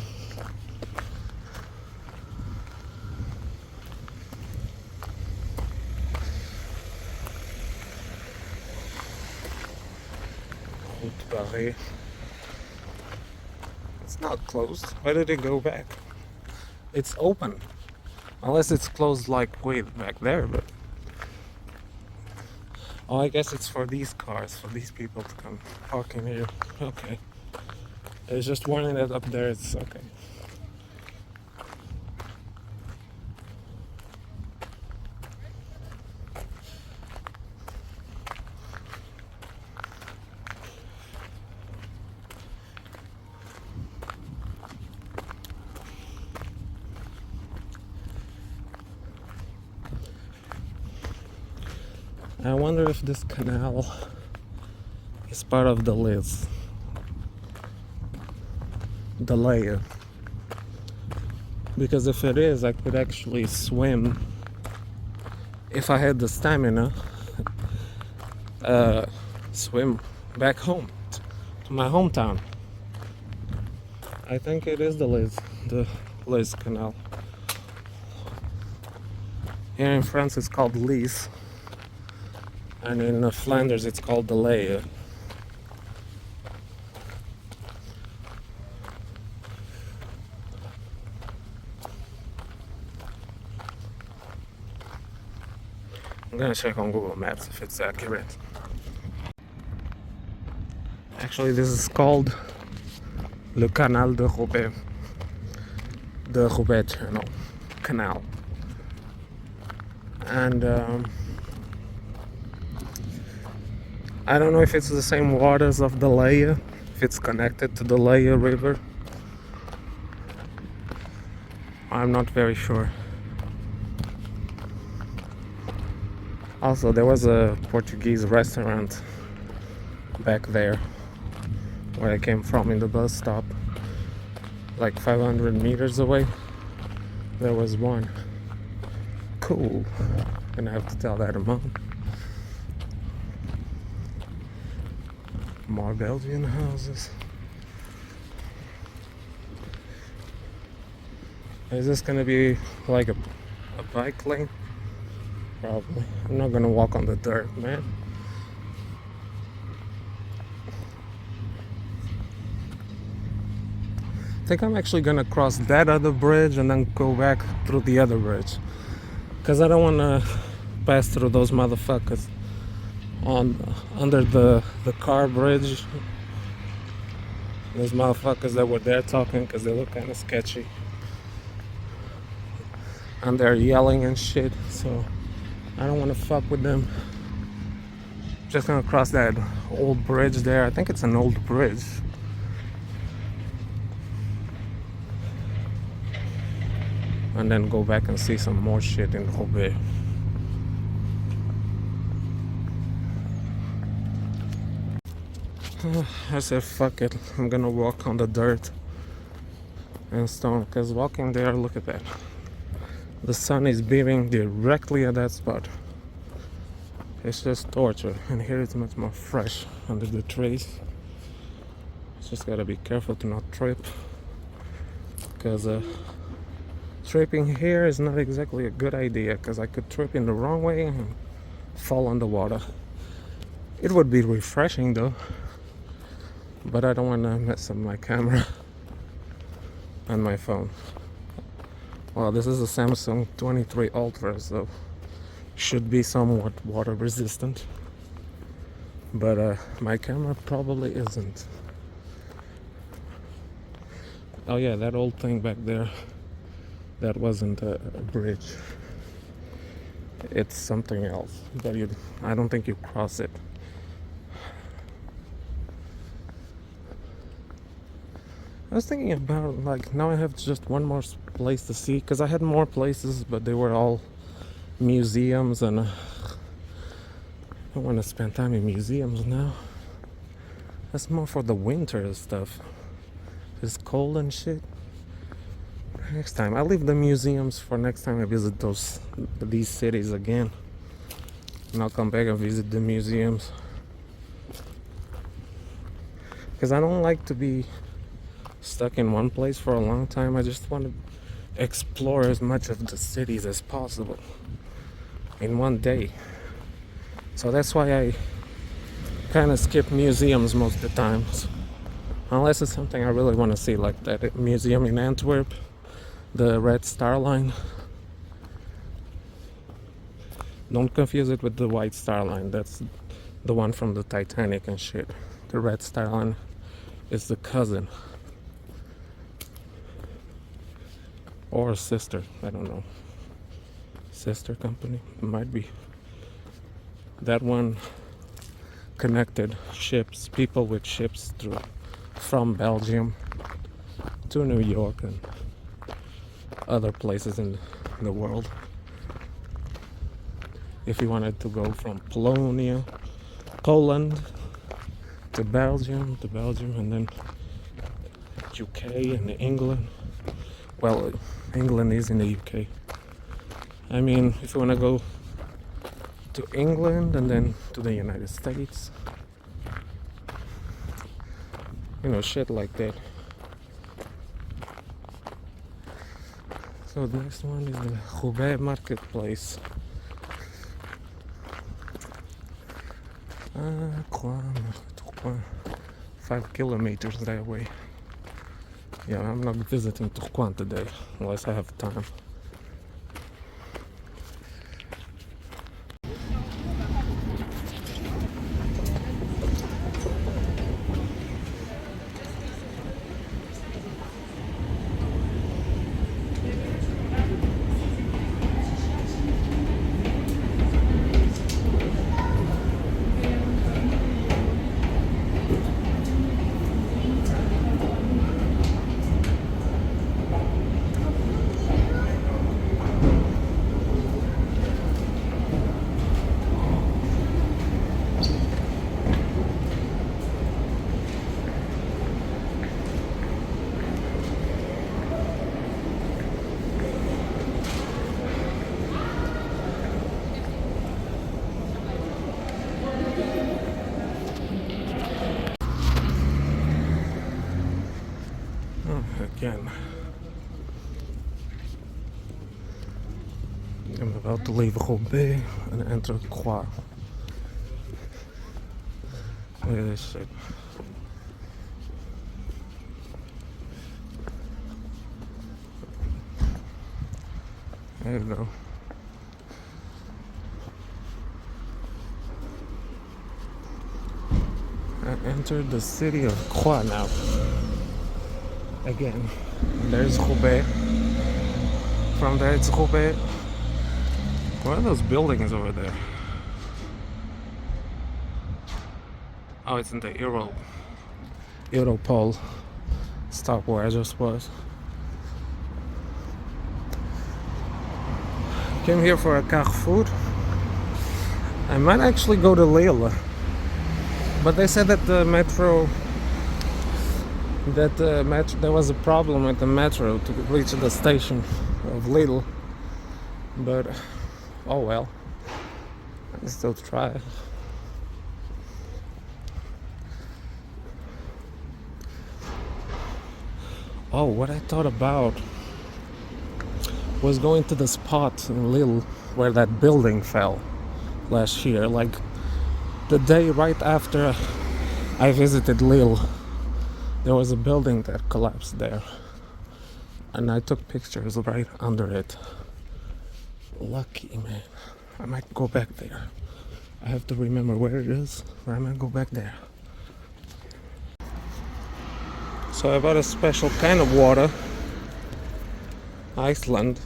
Speaker 3: It's not closed. Why did it go back? It's open. Unless it's closed like way back there, but Oh, I guess it's for these cars, for these people to come park in here. Okay. There's just warning that up there it's okay. I wonder if this canal is part of the list. The layer. Because if it is, I could actually swim if I had the stamina. Swim back home to my hometown. I think it is the Lille Canal. Here in France it's called Lille, and in Flanders it's called the Layer. I'm gonna check on Google Maps if it's accurate. Actually, this is called Le Canal de Roubaix. The Roubaix Canal. And I don't know if it's the same waters of the Leie, if it's connected to the Leie River. I'm not very sure. Also, there was a Portuguese restaurant back there where I came from in the bus stop, like 500 meters away. There was one. Cool. Gonna have to tell that to Mom. More Belgian houses. Is this gonna be like a bike lane? Probably. I'm not gonna walk on the dirt, man. I think I'm actually gonna cross that other bridge and then go back through the other bridge, because I don't want to pass through those motherfuckers under the car bridge. Those motherfuckers that were there talking, because they look kind of sketchy and they're yelling and shit, so I don't want to fuck with them. Just gonna cross that old bridge there. I think it's an old bridge. And then go back and see some more shit in Roubaix. I said fuck it, I'm gonna walk on the dirt and stone, because walking there, look at that. The sun is beating directly at that spot. It's just torture, and here it's much more fresh under the trees. Just gotta be careful to not trip, because tripping here is not exactly a good idea, because I could trip in the wrong way and fall on the water. It would be refreshing though, but I don't want to mess up my camera and my phone. Well, this is a Samsung S23 Ultra, so should be somewhat water resistant, but my camera probably isn't. Oh yeah, that old thing back there, that wasn't a bridge. It's something else, but I don't think you cross it. I was thinking about, like, now I have just one more place to see, because I had more places, but they were all museums, and I don't want to spend time in museums now. That's more for the winter and stuff. It's cold and shit. Next time, I'll leave the museums for next time I visit these cities again, and I'll come back and visit the museums, because I don't like to be stuck in one place for a long time. I just want to explore as much of the cities as possible in one day. So that's why I kind of skip museums most of the times, unless it's something I really want to see, like that museum in Antwerp, the Red Star Line, Don't confuse it with the White Star Line. That's the one from the Titanic and shit. The Red Star Line is the cousin. Or sister, I don't know. Sister company, it might be. That one connected ships, people with ships through from Belgium to New York and other places in the world. If you wanted to go from Poland to Belgium, and then UK and England. Well, England is in the UK. I mean, if you want to go to England and then to the United States, you know, shit like that. So the next one is the Roubaix marketplace. Croix, 5 kilometers that way. Yeah, I'm not visiting Croix today unless I have time. Again, I'm about to leave Roubaix and enter Croix. Look at this shit. There you go. I entered the city of Croix now. Again, there's Roubaix. From there it's Roubaix. What are those buildings over there? Oh, it's in the Europole stop where I just was. Came here for a Carrefour. I might actually go to Lille, but they said that the metro, there was a problem with the metro to reach the station of Lille. But oh well, I can still try. Oh, what I thought about was going to the spot in Lille where that building fell last year, like the day right after I visited Lille. There was a building that collapsed there, and I took pictures right under it. Lucky, man. I might go back there. I have to remember where it is, but I might go back there. So I bought a special kind of water, Iceland.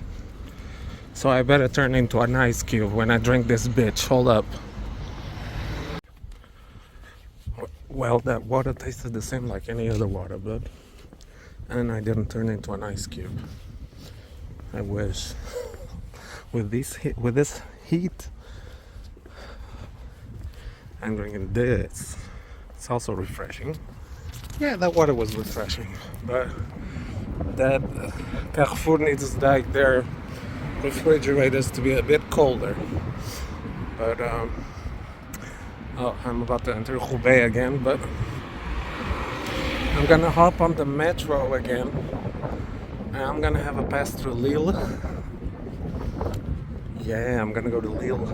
Speaker 3: So I better turn into an ice cube when I drink this bitch. Hold up. Well, that water tasted the same like any other water, but and I didn't turn into an ice cube. I wish. With this heat, I'm drinking this. It's also refreshing. Yeah, that water was refreshing, but that Carrefour needs like their refrigerators to be a bit colder. But oh, I'm about to enter Roubaix again, but I'm gonna hop on the metro again, and I'm gonna have a pass through Lille. Yeah, I'm gonna go to Lille,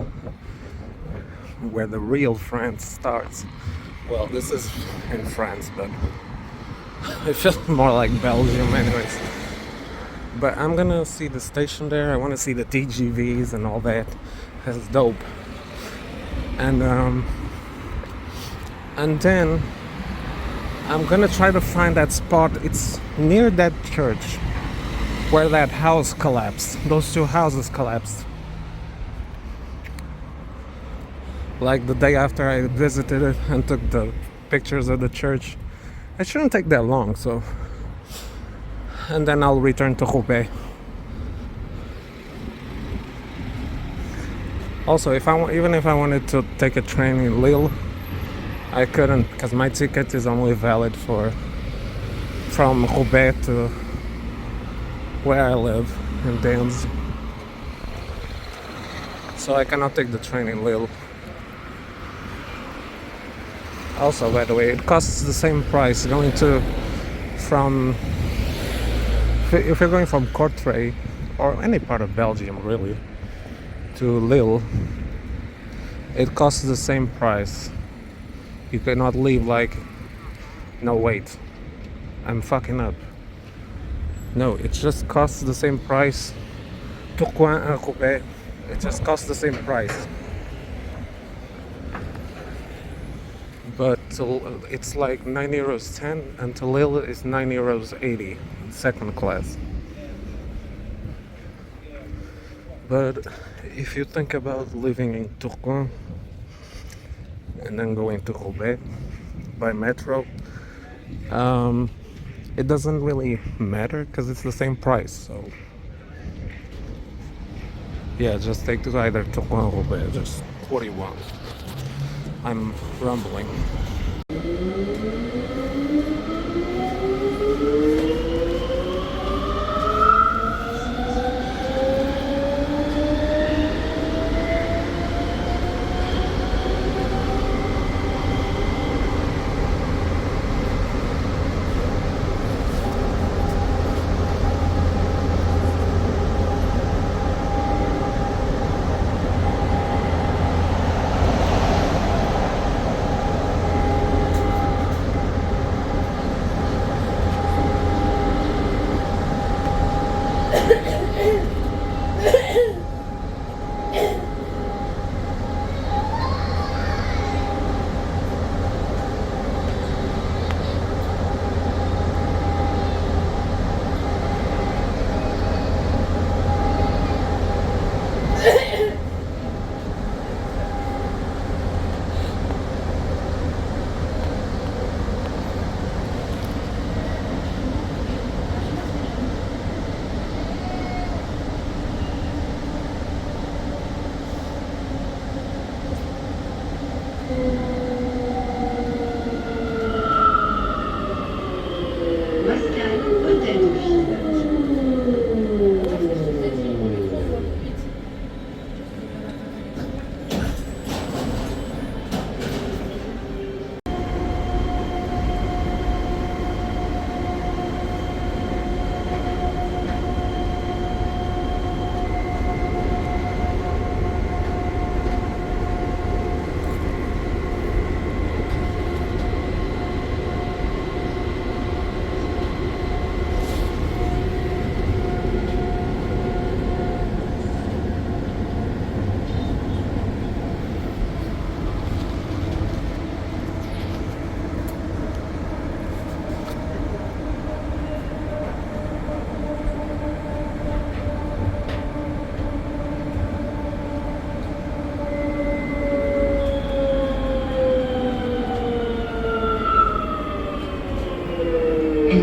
Speaker 3: where the real France starts. Well, this is in France, but it feels more like Belgium anyways. But I'm gonna see the station there. I want to see the TGVs and all that. That's dope. And then I'm gonna try to find that spot. It's near that church where that house collapsed. Those two houses collapsed. Like the day after I visited it and took the pictures of the church. It shouldn't take that long, so. And then I'll return to Roubaix. Also, even if I wanted to take a train in Lille, I couldn't because my ticket is only valid from Roubaix to where I live in Danz. So I cannot take the train in Lille. Also, by the way, it costs the same price going if you're going from Croix or any part of Belgium really to Lille, it costs the same price. You cannot leave no wait, I'm fucking up. No, it just costs the same price. Tourcoing and Roubaix, it just costs the same price. But it's like €9.10 and to Lille is €9.80 second class. But if you think about living in Tourcoing and then going to Roubaix by metro, it doesn't really matter because it's the same price. So yeah, just take to either Tourcoing or Roubaix, just what do you want. I'm rumbling.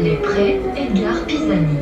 Speaker 4: Les Prés, Edgar Pisani.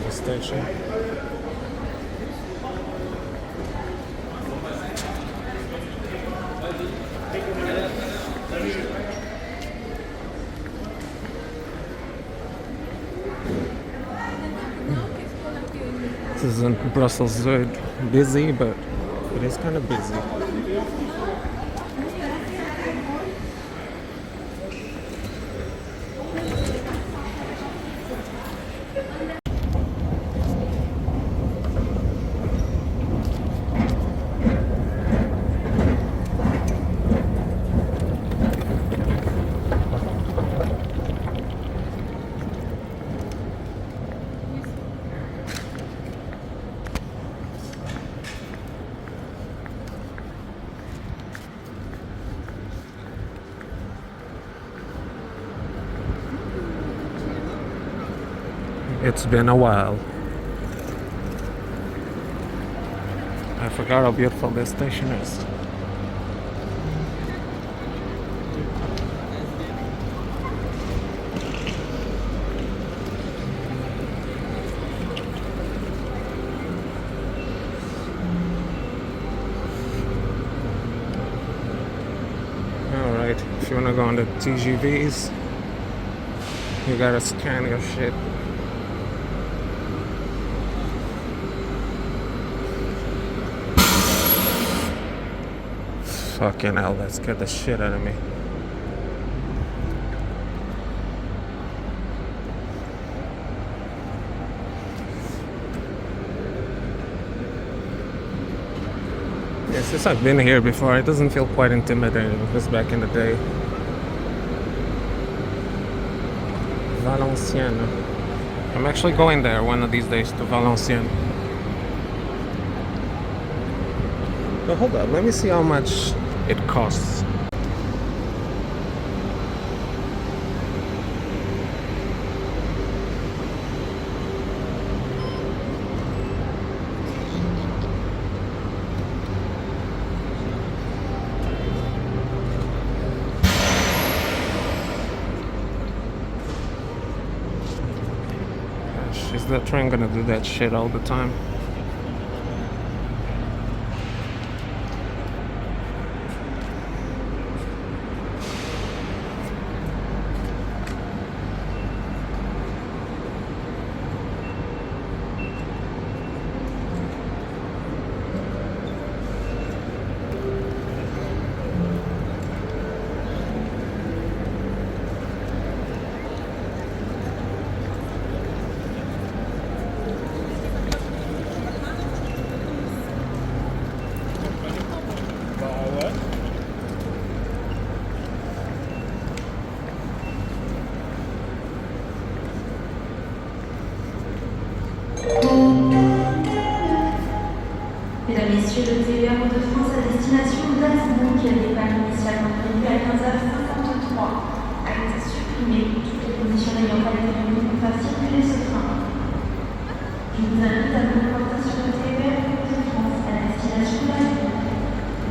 Speaker 3: the station. This isn't Brussels busy, but it is kind of busy. It's been a while. I forgot how beautiful this station is. Alright, if you wanna go on the TGVs, you gotta scan your shit. Fucking hell, that scared the shit out of me. Yeah, since I've been here before, it doesn't feel quite intimidating as back in the day. Valenciennes. I'm actually going there one of these days to Valenciennes. But hold up, let me see how much it costs. Gosh, is that train gonna do that shit all the time?
Speaker 4: Mesdames, Messieurs, le TER de France à destination d'Innsbruck, départ initialement prévu à 15h53, a été supprimé. Toutes les conditions n'ayant pas été réunies pour faire circuler ce train. Je vous invite à vous reporter sur le TER de France à destination d'Innsbruck,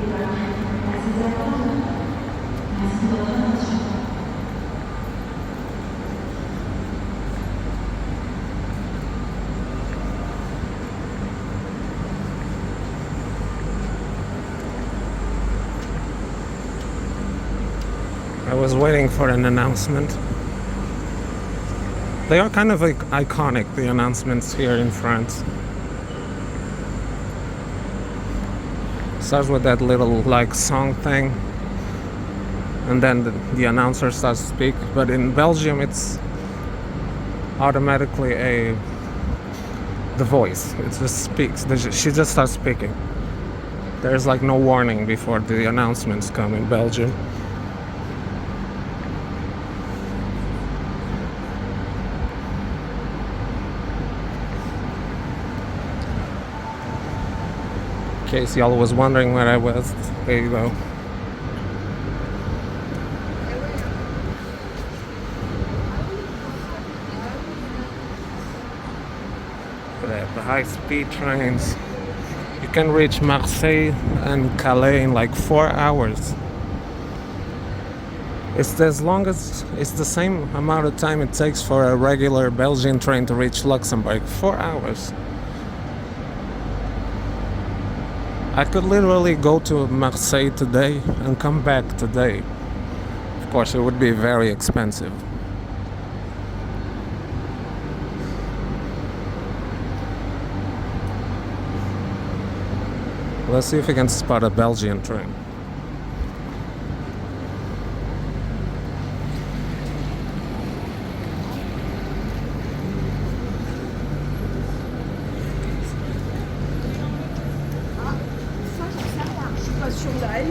Speaker 4: départ à 16h42. Merci de votre attention.
Speaker 3: I was waiting for an announcement. They are kind of like iconic, the announcements here in France. Starts with that little like song thing, and then the announcer starts to speak. But in Belgium, it's automatically the voice. It just speaks. She just starts speaking. There's like no warning before the announcements come in Belgium. In case y'all was wondering where I was, there you go. The high-speed trains. You can reach Marseille and Calais in like 4 hours. It's as long as it's the same amount of time it takes for a regular Belgian train to reach Luxembourg. 4 hours. I could literally go to Marseille today and come back today. Of course, it would be very expensive. Let's see if we can spot a Belgian train.
Speaker 5: Ça, j'en sais rien. Je suis pas sûre là, elle.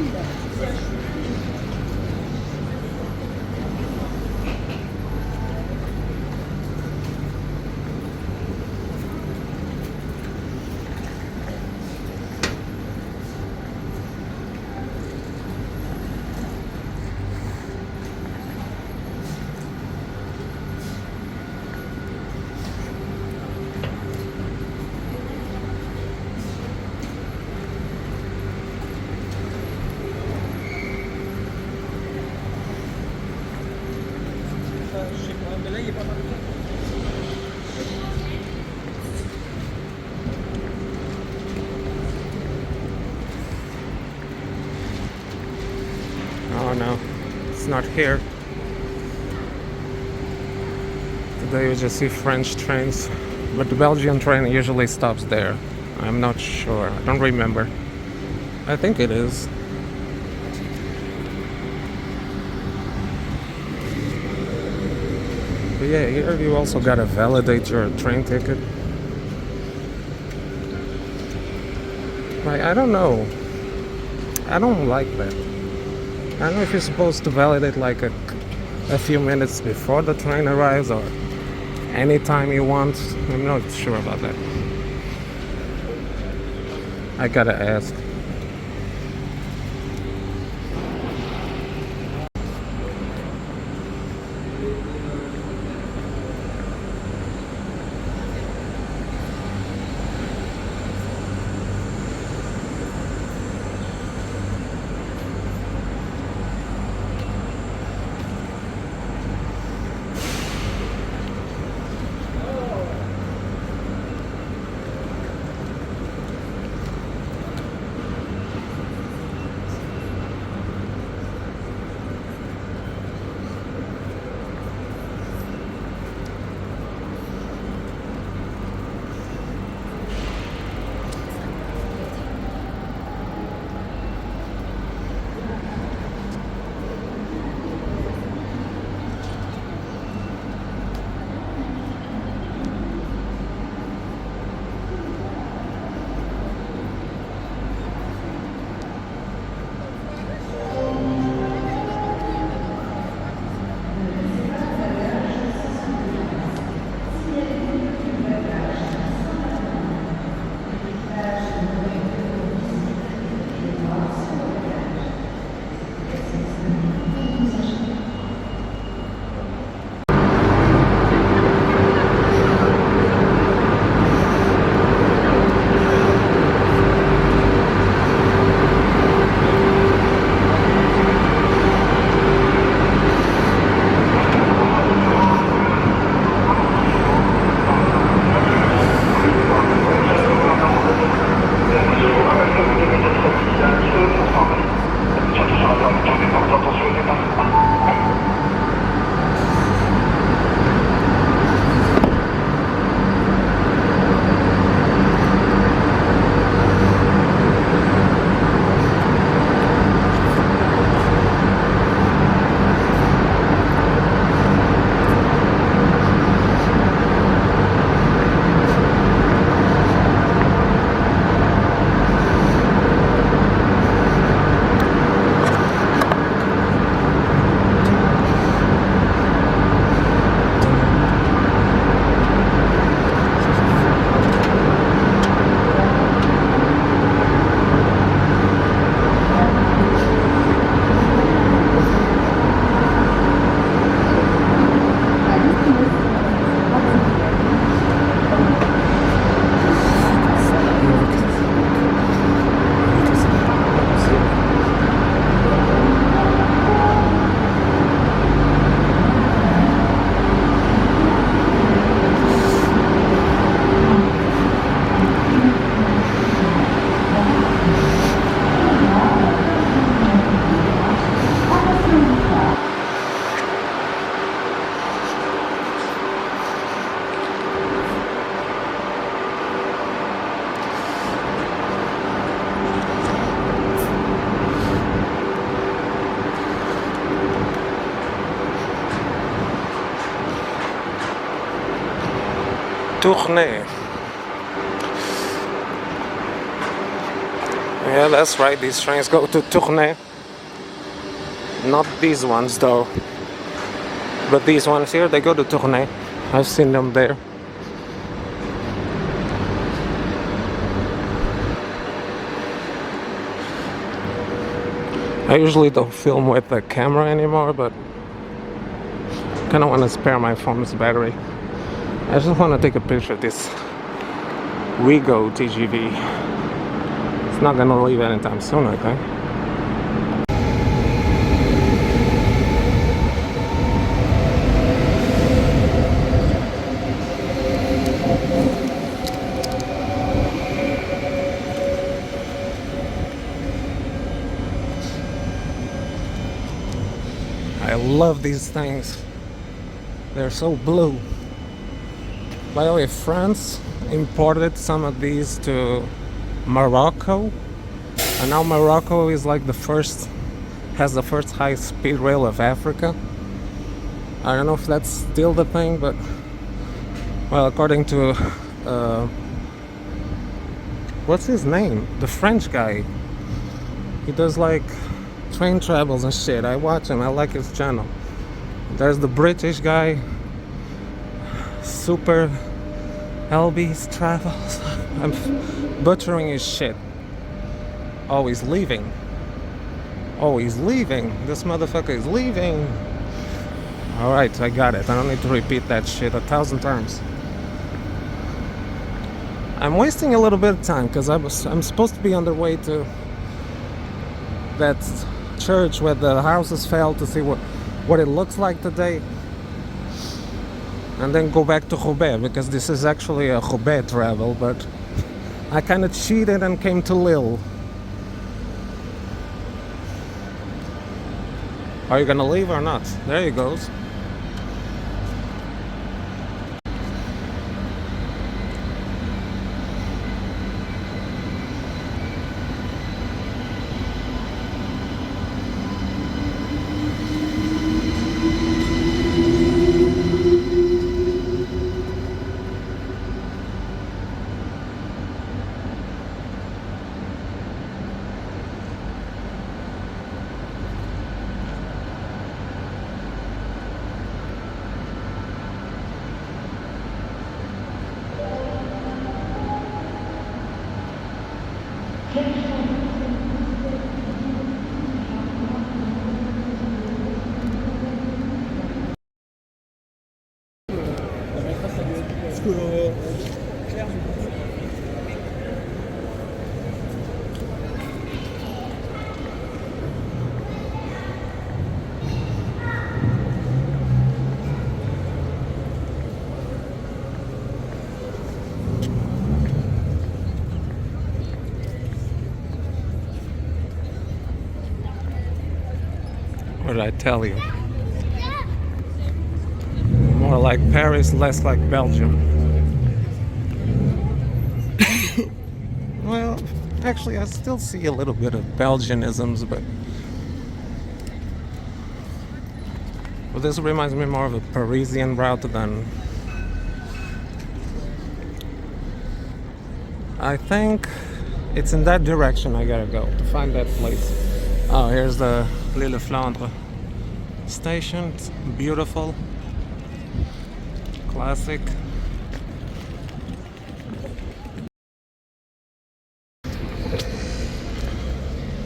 Speaker 2: Je sais pas, mais là il est pas mal.
Speaker 3: Oh no, it's not here. Today you just see French trains, but the Belgian train usually stops there. I'm not sure. I don't remember. I think it is. But yeah, here you also gotta validate your train ticket. Like, I don't know. I don't like that. I don't know if you're supposed to validate like a few minutes before the train arrives or anytime you want. I'm not sure about that. I gotta ask. Tournai. Yeah, that's right, these trains go to Tournai. Not these ones though. But these ones here, they go to Tournai. I've seen them there. I usually don't film with the camera anymore, but I kind of want to spare my phone's battery. I just want to take a picture of this Ouigo TGV. It's not gonna leave anytime soon, I think. I love these things. They're so blue. By the way, France imported some of these to Morocco, and now Morocco is like has the first high-speed rail of Africa. I don't know if that's still the thing, but well, according to what's his name? The French guy. He does like train travels and shit. I watch him. I like his channel. There's the British guy, Super LB's Travels. I'm butchering his shit. Oh, he's leaving. Oh, he's leaving. This motherfucker is leaving. Alright, I got it. I don't need to repeat that shit 1,000 times. I'm wasting a little bit of time because I'm supposed to be on the way to that church where the houses fell to see what it looks like today, and then go back to Roubaix, because this is actually a Roubaix travel, but I kind of cheated and came to Lille. Are you gonna leave or not? There he goes. What did I tell you? More like Paris, less like Belgium. Well, actually I still see a little bit of Belgianisms, but well, this reminds me more of a Parisian route than... I think it's in that direction I gotta go to find that place. Oh, here's the Lille Flandre station. It's beautiful. Classic.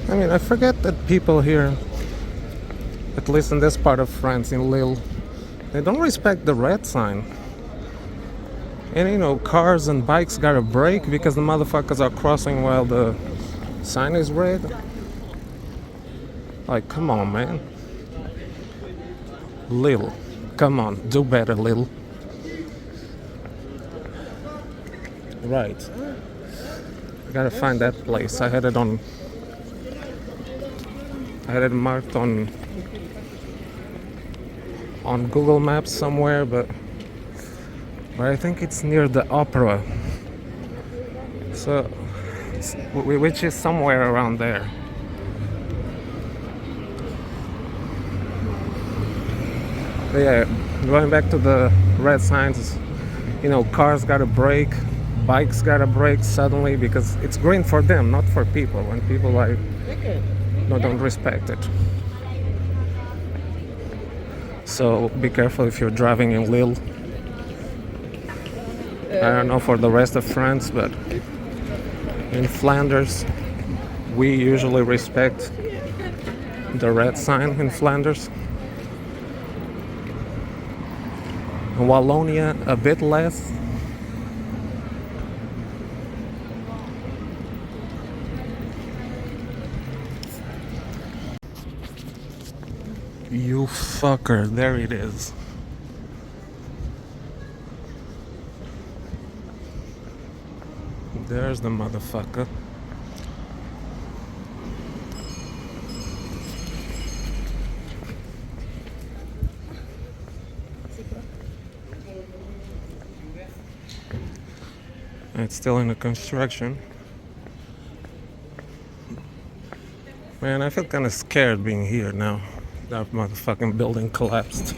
Speaker 3: I mean, I forget that people here, at least in this part of France, in Lille, they don't respect the red sign. And you know, cars and bikes gotta brake because the motherfuckers are crossing while the sign is red. Like, come on, man. Lille, come on, do better, Lille. Right. I gotta find that place. I had it marked on Google Maps somewhere, but I think it's near the opera. So, which is somewhere around there. But yeah, going back to the red signs, you know, cars gotta brake, bikes gotta brake suddenly because it's green for them, not for people. When people like don't respect it. So be careful if you're driving in Lille. I don't know for the rest of France, but in Flanders, we usually respect the red sign in Flanders. In Wallonia, a bit less. You fucker, there it is. There's the motherfucker. It's still in the construction. Man, I feel kind of scared being here now. That motherfucking building collapsed.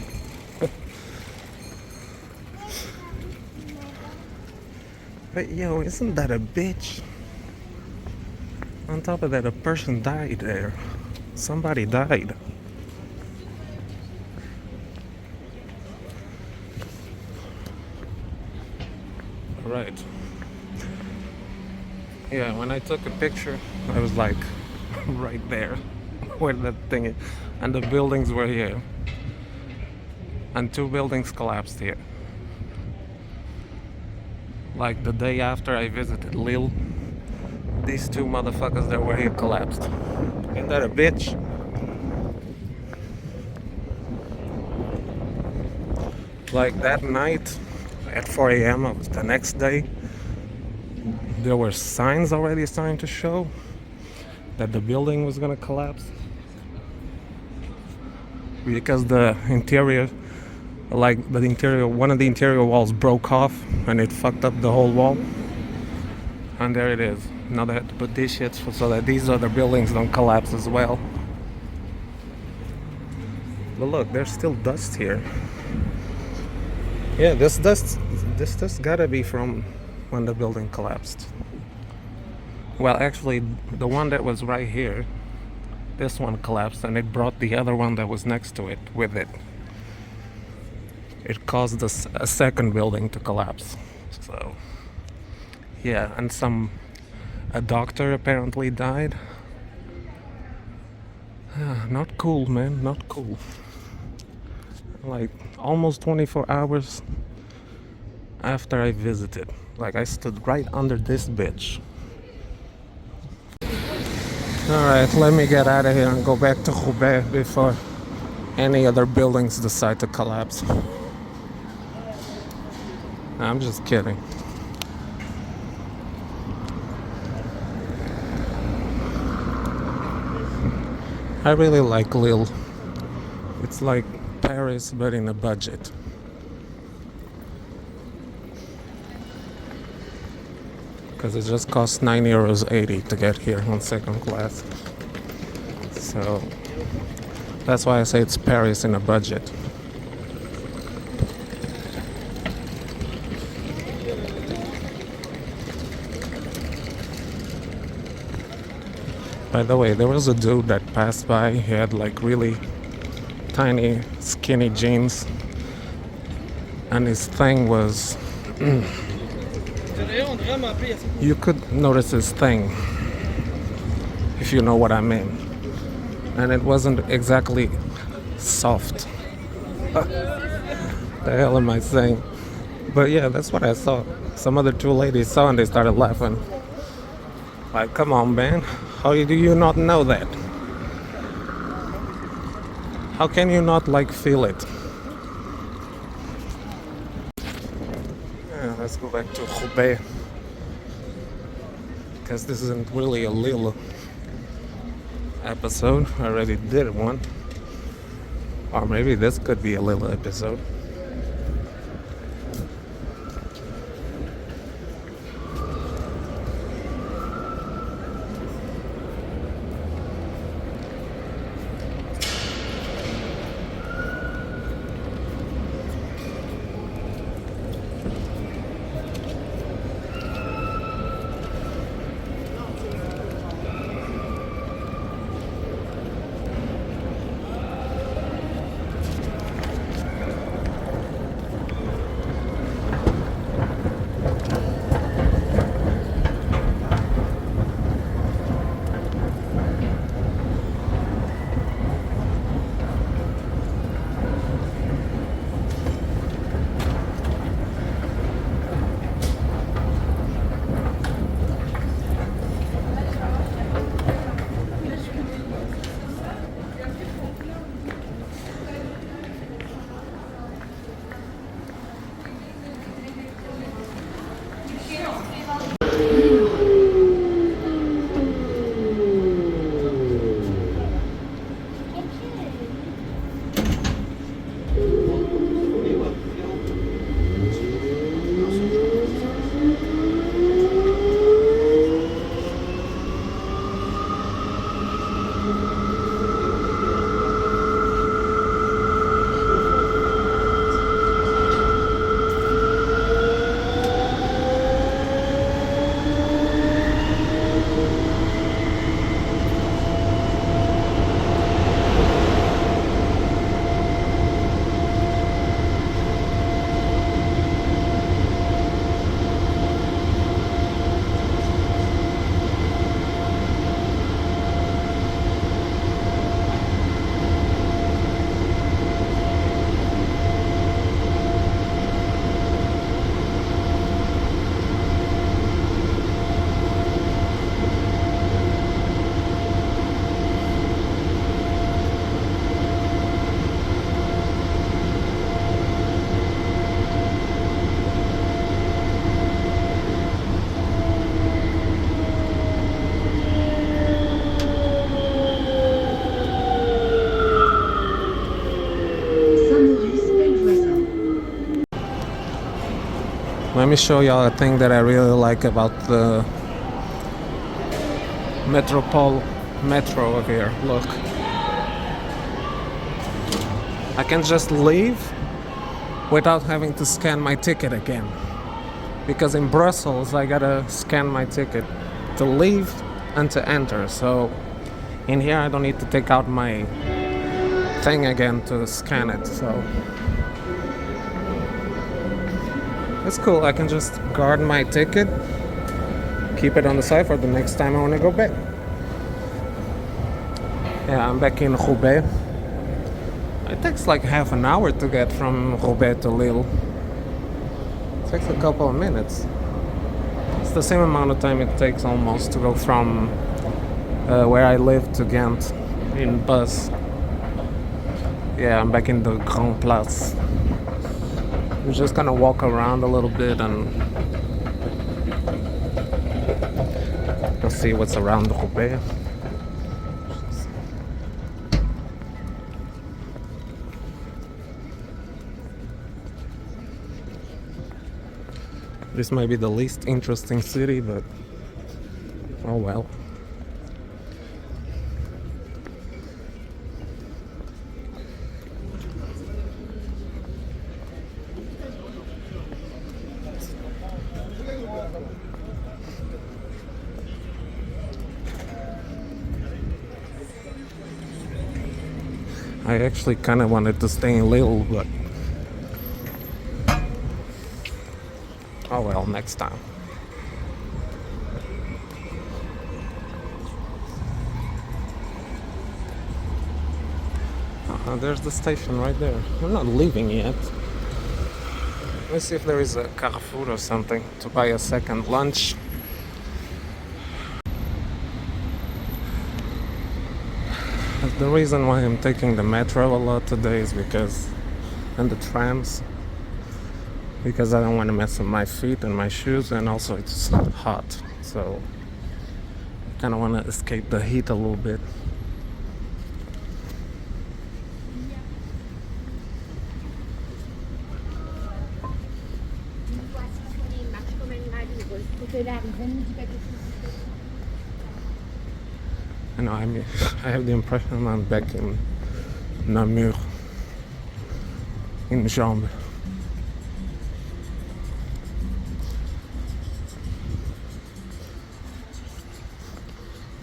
Speaker 3: But yo, isn't that a bitch? On top of that, a person died there. Somebody died. Right. Yeah, when I took a picture, I was like right there where that thing is. And the buildings were here. And 2 buildings collapsed here. Like the day after I visited Lille, these 2 motherfuckers that were here collapsed. Ain't that a bitch? Like that night at 4 a.m. of the next day, there were signs already starting to show that the building was gonna collapse. Because the interior, one of the interior walls broke off and it fucked up the whole wall. And there it is. Now they had to put these shits so that these other buildings don't collapse as well. But look, there's still dust here. Yeah, this dust gotta be from when the building collapsed. Well, actually, the one that was right here, this one collapsed and it brought the other one that was next to it with it. It caused a second building to collapse. So, yeah, and a doctor apparently died. Not cool, man, not cool. Like, almost 24 hours after I visited. Like, I stood right under this bitch. Alright, let me get out of here and go back to Roubaix before any other buildings decide to collapse. I'm just kidding. I really like Lille. It's like Paris, but in a budget. Because it just costs €9.80 to get here on second class. So that's why I say it's Paris in a budget. By the way, there was a dude that passed by. He had like really tiny, skinny jeans. And his thing was... You could notice his thing, if you know what I mean. And it wasn't exactly soft. The hell am I saying? But yeah, that's what I saw. Some other 2 ladies saw and they started laughing. Like, come on, man. How do you not know that? How can you not like feel it? Yeah, let's go back to Roubaix. Because this isn't really a Lille episode. I already did one. Or maybe this could be a Lille episode. Let me show y'all a thing that I really like about the Metropole metro over here. Look, I can just leave without having to scan my ticket again, because in Brussels I gotta scan my ticket to leave and to enter. So in here I don't need to take out my thing again to scan it. So it's cool. I can just guard my ticket, keep it on the side for the next time I want to go back. Yeah, I'm back in Roubaix. It takes like half an hour to get from Roubaix to Lille. It takes a couple of minutes. It's the same amount of time it takes almost to go from where I live to Ghent in bus. Yeah, I'm back in the Grand Place. I'm just gonna walk around a little bit and go see what's around Roubaix. This might be the least interesting city, but oh well. I actually kind of wanted to stay in Lille, but oh well, next time. There's the station right there. I'm not leaving yet. Let's see if there is a Carrefour or something to buy a second lunch. The reason why I'm taking the metro a lot today is because, and the trams, because I don't want to mess up my feet and my shoes, and also it's hot, so I kind of want to escape the heat a little bit. I know, I have the impression I'm back in Namur, in Jambes.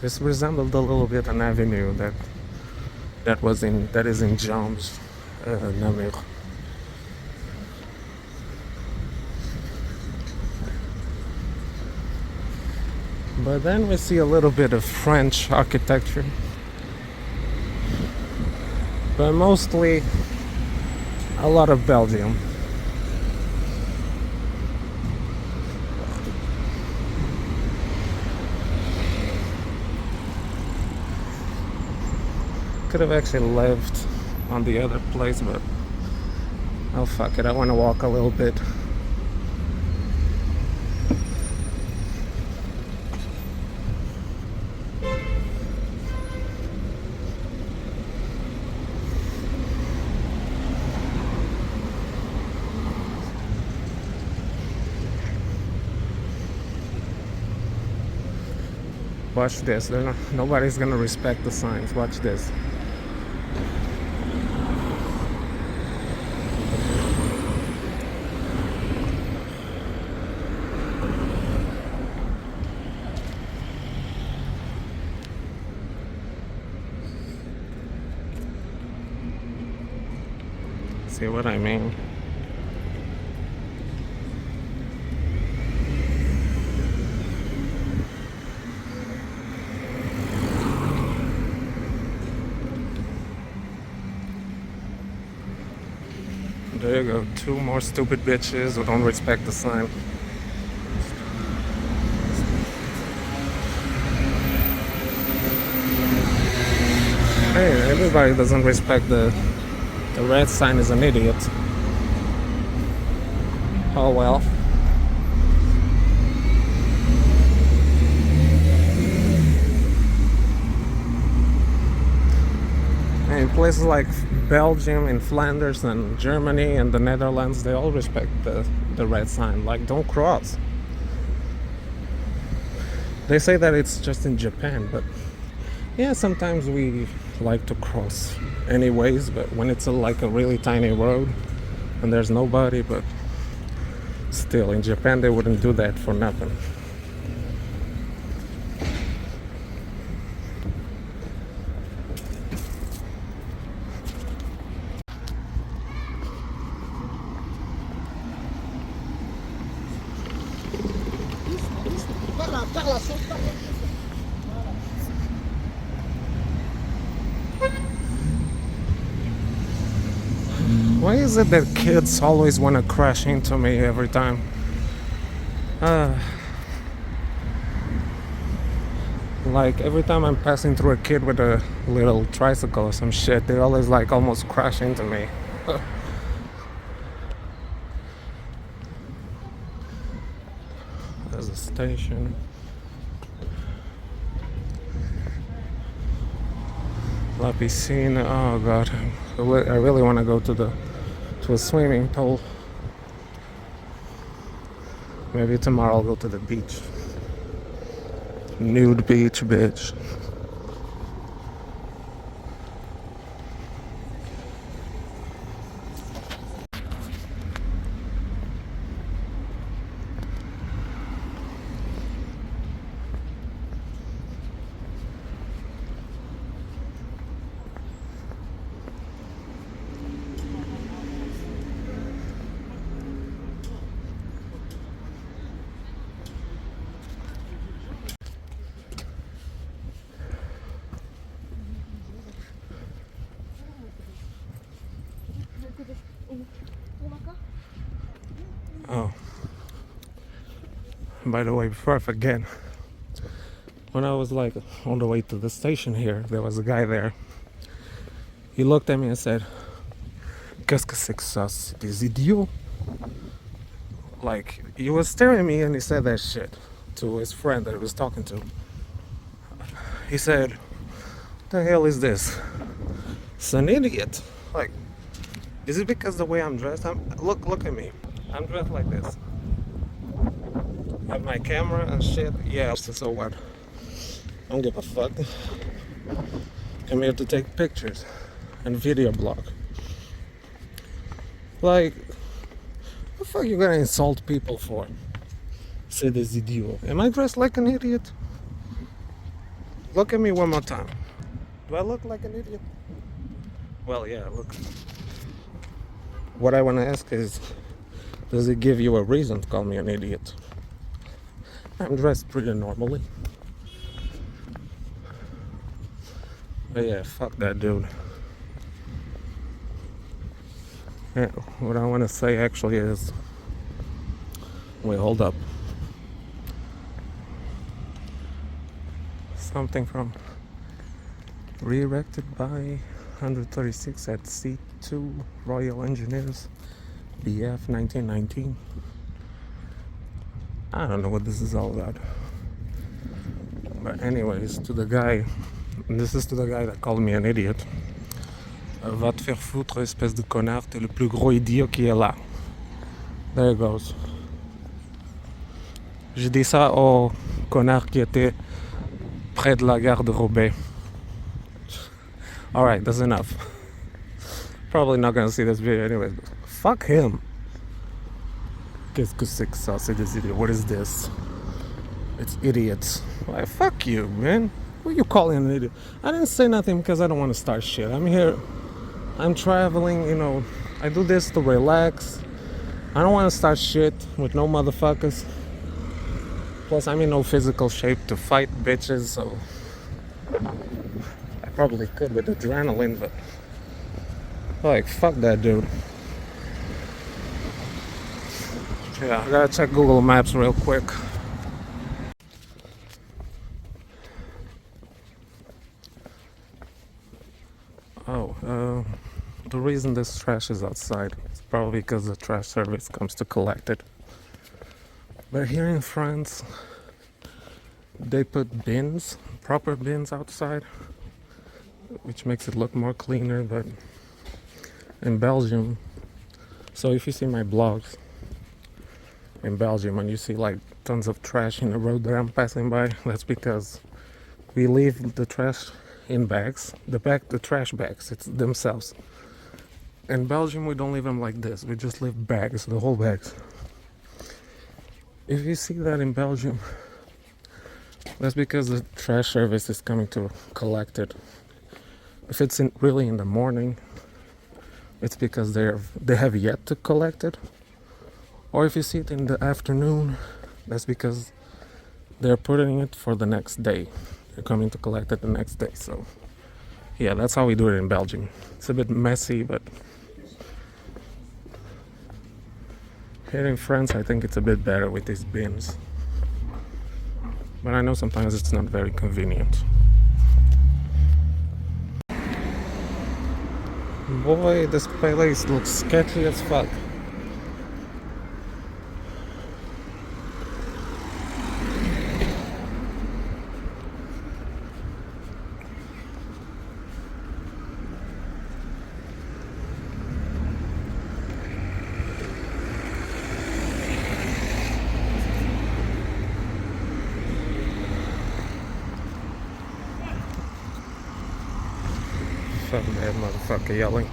Speaker 3: This resembled a little bit an avenue that is in Jambes, Namur. But then we see a little bit of French architecture, but mostly a lot of Belgium. Could have actually lived on the other place, but oh fuck it, I want to walk a little bit. Watch this. Nobody's gonna respect the signs. Watch this. See what I mean? There you go, two more stupid bitches who don't respect the sign. Hey, everybody doesn't respect the red sign is an idiot. Oh well. In places like Belgium, in Flanders and Germany and the Netherlands, they all respect the the red sign, like don't cross. They say that it's just in Japan, but yeah, sometimes we like to cross anyways, but when it's like a really tiny road and there's nobody, but still in Japan they wouldn't do that for nothing. Why is it that kids always want to crash into me every time? Like every time I'm passing through a kid with a little tricycle or some shit, they always like almost crash into me. There's a station. La piscine. Oh god, I really want to go to a swimming pool. Maybe tomorrow I'll go to the beach. Nude beach, bitch. Oh, by the way, before I forget, when I was like on the way to the station here, there was a guy there. He looked at me and said, "Qu'est-ce que c'est que ça? C'est des idiots." Like, he was staring at me and he said that shit to his friend that he was talking to. He said, "What the hell is this? It's an idiot." Like, is it because the way I'm dressed? Look at me. I'm dressed like this. I have my camera and shit. Yeah, so what? I don't give a fuck. I'm here to take pictures and video blog. Like, what the fuck you gonna insult people for? C'est des idiots. Am I dressed like an idiot? Look at me one more time. Do I look like an idiot? Well, yeah, look. What I want to ask is, does it give you a reason to call me an idiot? I'm dressed pretty normally. But yeah, fuck that dude. Yeah, what I want to say actually is, wait, hold up. Something from re-erected by 136 at C2 Royal Engineers, BF 1919. I don't know what this is all about. But anyways, to the guy, this is to the guy that called me an idiot. Va te faire foutre, espèce de connard, t'es le plus gros idiot qui est là. There it goes. J'ai dit ça au connard qui était près de la gare de Roubaix. Alright, that's enough. Probably not gonna see this video anyways, but fuck him. Qu'est-ce que c'est que ça? C'est des idiots. What is this? It's idiots. Like, fuck you, man. Who are you calling an idiot? I didn't say nothing because I don't want to start shit. I'm here. I'm traveling, you know. I do this to relax. I don't want to start shit with no motherfuckers. Plus, I'm in no physical shape to fight bitches, so I probably could with adrenaline, but like, fuck that dude. Yeah, I gotta check Google Maps real quick. The reason this trash is outside is probably because the trash service comes to collect it. But here in France, they put bins, proper bins outside, which makes it look more cleaner. But in Belgium, so if you see my blogs, in Belgium when you see like tons of trash in the road that I'm passing by. That's because we leave the trash in bags, the trash bags, it's themselves. In Belgium, we don't leave them like this. We just leave bags, the whole bags. If you see that in Belgium, that's because the trash service is coming to collect it. If it's really in the morning, it's because they have yet to collect it. Or if you see it in the afternoon, that's because they're putting it for the next day. They're coming to collect it the next day. So yeah, that's how we do it in Belgium. It's a bit messy, but here in France, I think it's a bit better with these bins. But I know sometimes it's not very convenient. Boy, this place looks sketchy as fuck. Fuck that motherfucker yelling.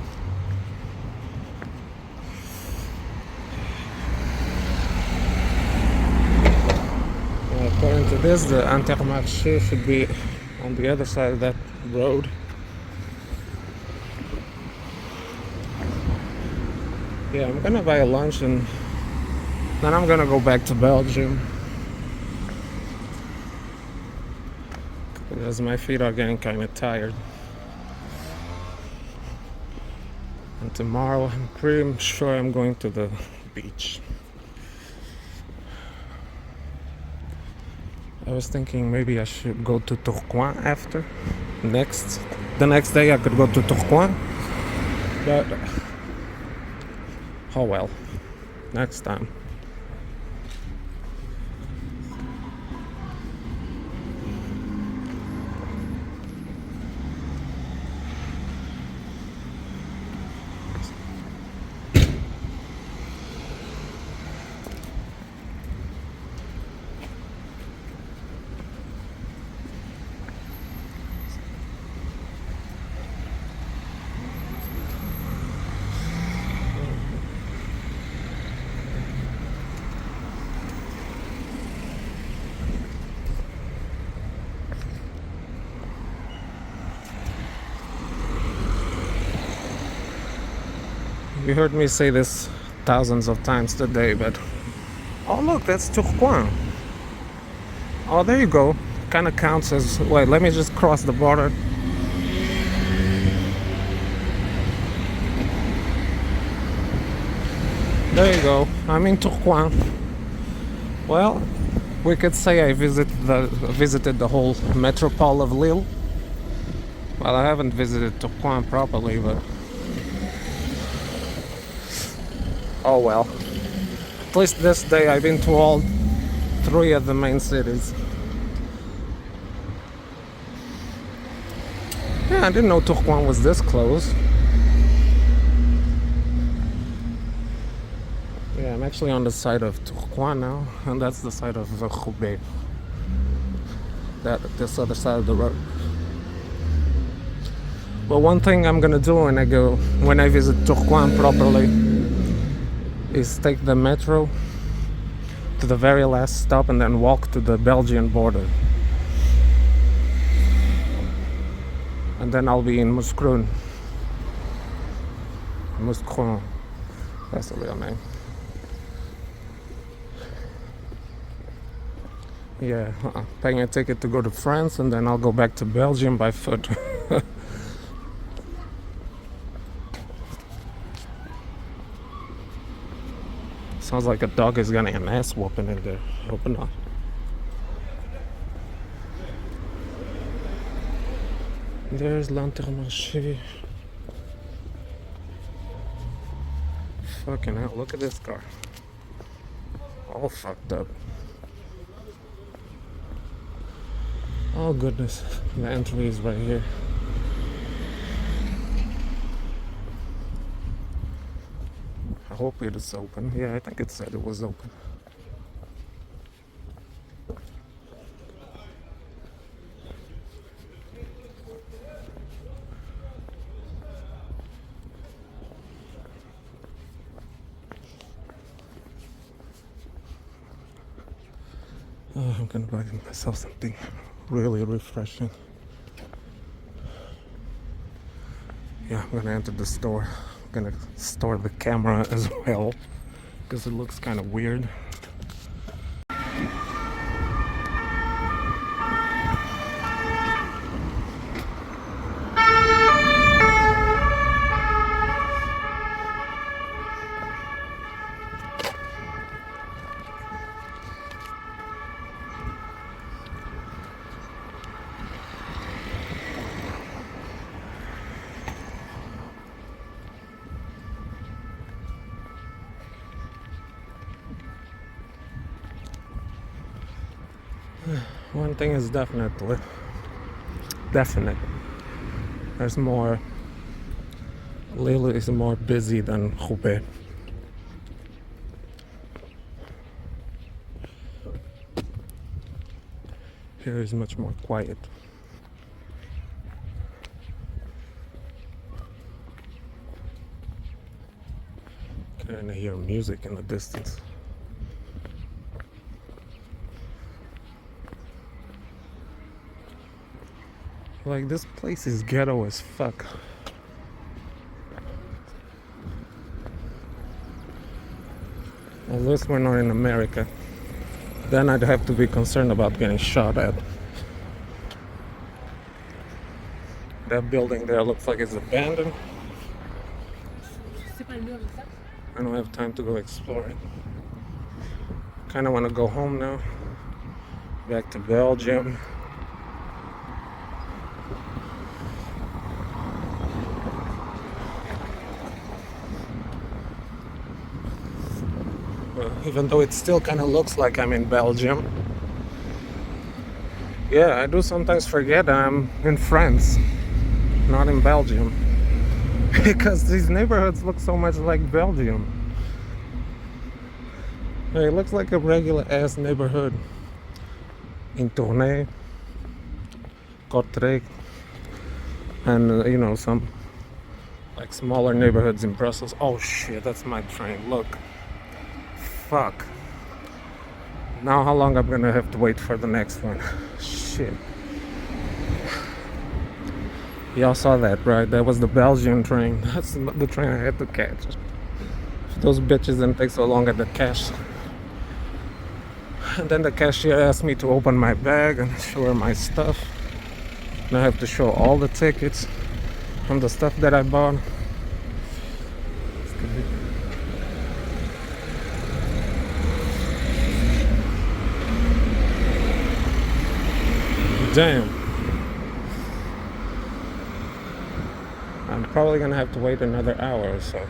Speaker 3: According to this, the Intermarché should be on the other side of that road. Yeah, I'm gonna buy a lunch and then I'm gonna go back to Belgium because my feet are getting kind of tired. And tomorrow I'm pretty sure I'm going to the beach. I was thinking maybe I should go to Croix after. The next day I could go to Croix. But oh well, next time. You heard me say this thousands of times today, but oh look, that's Tourcoing. Oh, there you go. Kind of counts as, wait, let me just cross the border. There you go. I'm in Tourcoing. Well, we could say I visited the whole metropole of Lille. Well, I haven't visited Tourcoing properly, but oh well. At least this day I've been to all three of the main cities. Yeah, I didn't know Tourcoing was this close. Yeah, I'm actually on the side of Croix now, and that's the side of Roubaix. This other side of the road. But one thing I'm gonna do when I visit Tourcoing properly is take the metro to the very last stop and then walk to the Belgian border. And then I'll be in Mouscron. Mouscron, that's the real name. Yeah, paying a ticket to go to France and then I'll go back to Belgium by foot. Sounds like a dog is getting an ass whooping in there. Open up. There's l'Intermarché. Fucking hell, look at this car. All fucked up. Oh goodness, the entry is right here. I hope it is open. Yeah, I think it said it was open. Oh, I'm gonna buy myself something really refreshing. Yeah, I'm gonna enter the store. I'm gonna store the camera as well because it looks kind of weird. One thing is definite. There's more. Lille is more busy than Roubaix. Here is much more quiet. Can I hear music in the distance? Like, this place is ghetto as fuck. At least we're not in America. Then I'd have to be concerned about getting shot at. That building there looks like it's abandoned. I don't have time to go explore it. Kinda wanna go home now. Back to Belgium. Even though it still kind of looks like I'm in Belgium. Yeah, I do sometimes forget I'm in France, not in Belgium. Because these neighborhoods look so much like Belgium. It looks like a regular ass neighborhood in Tournai, Kortrijk, and you know, some like smaller neighborhoods in Brussels. Oh shit, that's my train, look. Fuck. Now how long I'm gonna have to wait for the next one? Shit. Y'all saw that, right? That was the Belgian train. That's the train I had to catch. If those bitches didn't take so long at the cash. And then the cashier asked me to open my bag and show her my stuff. And I have to show all the tickets from the stuff that I bought. Damn. I'm probably gonna have to wait another hour or so.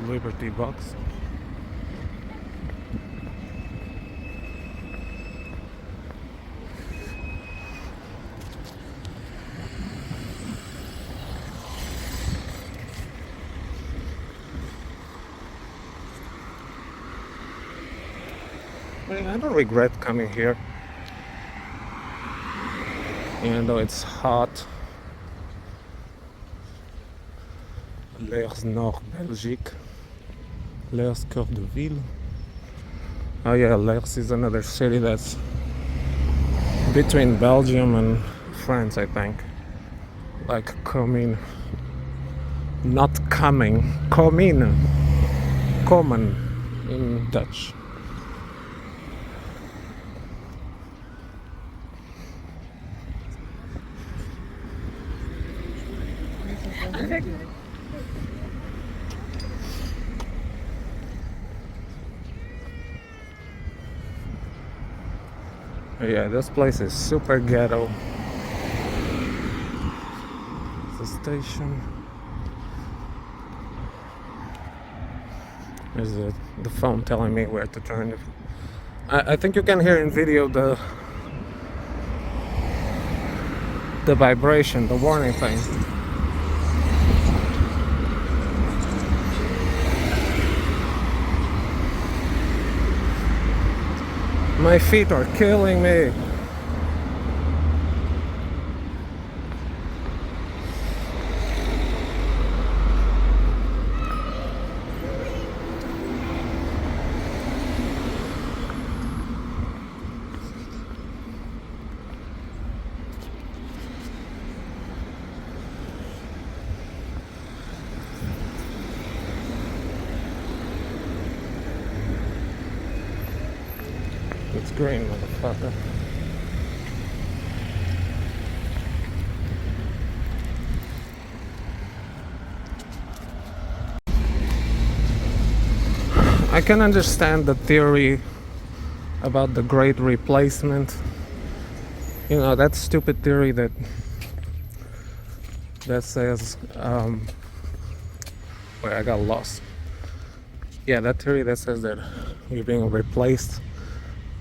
Speaker 3: Liberty Box. I don't regret coming here, even though it's hot. Leurs Nord Belgique, Leurs Cœur de Ville. Oh yeah, Leurs is another city that's between Belgium and France, I think. Like Comines, not coming, Comines, Komen in Dutch. Yeah, this place is super ghetto. It's a station. There's the phone telling me where to turn. I think you can hear in video the vibration, the warning thing. My feet are killing me. green, motherfucker. I can understand the theory about the great replacement. You know, that stupid theory that says wait, I got lost. Yeah, that theory that says that we're being replaced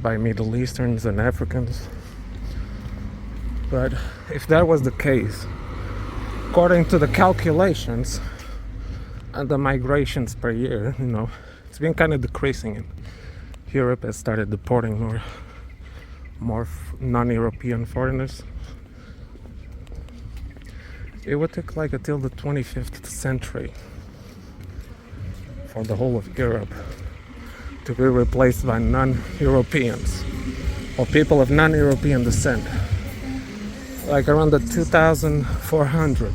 Speaker 3: by Middle Easterns and Africans. But if that was the case, according to the calculations and the migrations per year, you know, it's been kind of decreasing, and Europe has started deporting more non-European foreigners. It would take like until the 25th century for the whole of Europe to be replaced by non-Europeans or people of non-European descent, like around the 2400.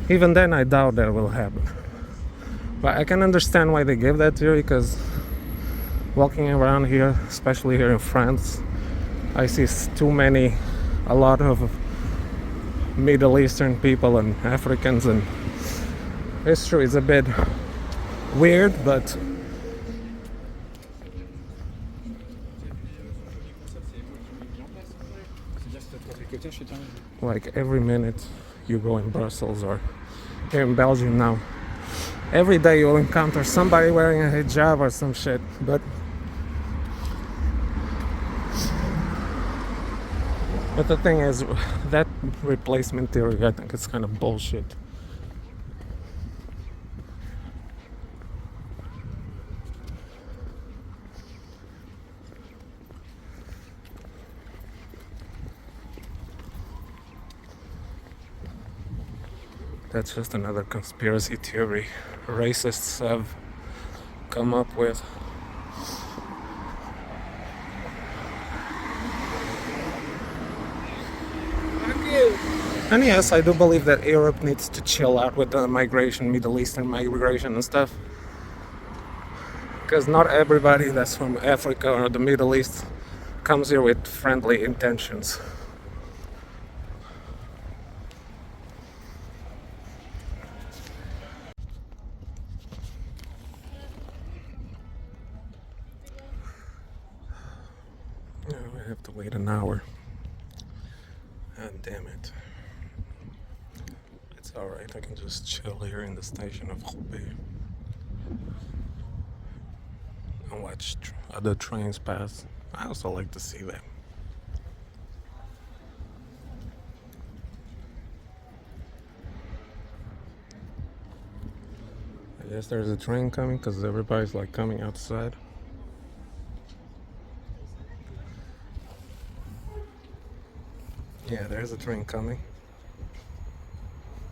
Speaker 3: Even then I doubt that will happen, but I can understand why they gave that theory, because walking around here, especially here in France, I see a lot of Middle Eastern people and Africans, and it's true, it's a bit weird, but like every minute you go in Brussels or here in Belgium now, every day you'll encounter somebody wearing a hijab or some shit. But the thing is, that replacement theory, I think it's kind of bullshit. That's just another conspiracy theory racists have come up with. And yes, I do believe that Europe needs to chill out with the migration, Middle Eastern migration and stuff. Because not everybody that's from Africa or the Middle East comes here with friendly intentions. I have to wait an hour. God damn it. It's alright, I can just chill here in the station of Roubaix and watch other trains pass. I also like to see them. I guess there's a train coming because everybody's like coming outside. Yeah, there's a train coming.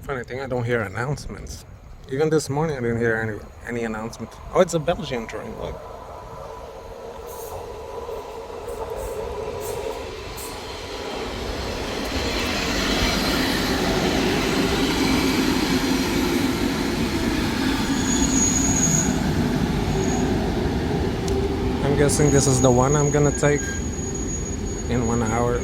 Speaker 3: Funny thing, I don't hear announcements. Even this morning I didn't hear any announcement. Oh, it's a Belgian train, look. I'm guessing this is the one I'm gonna take in 1 hour.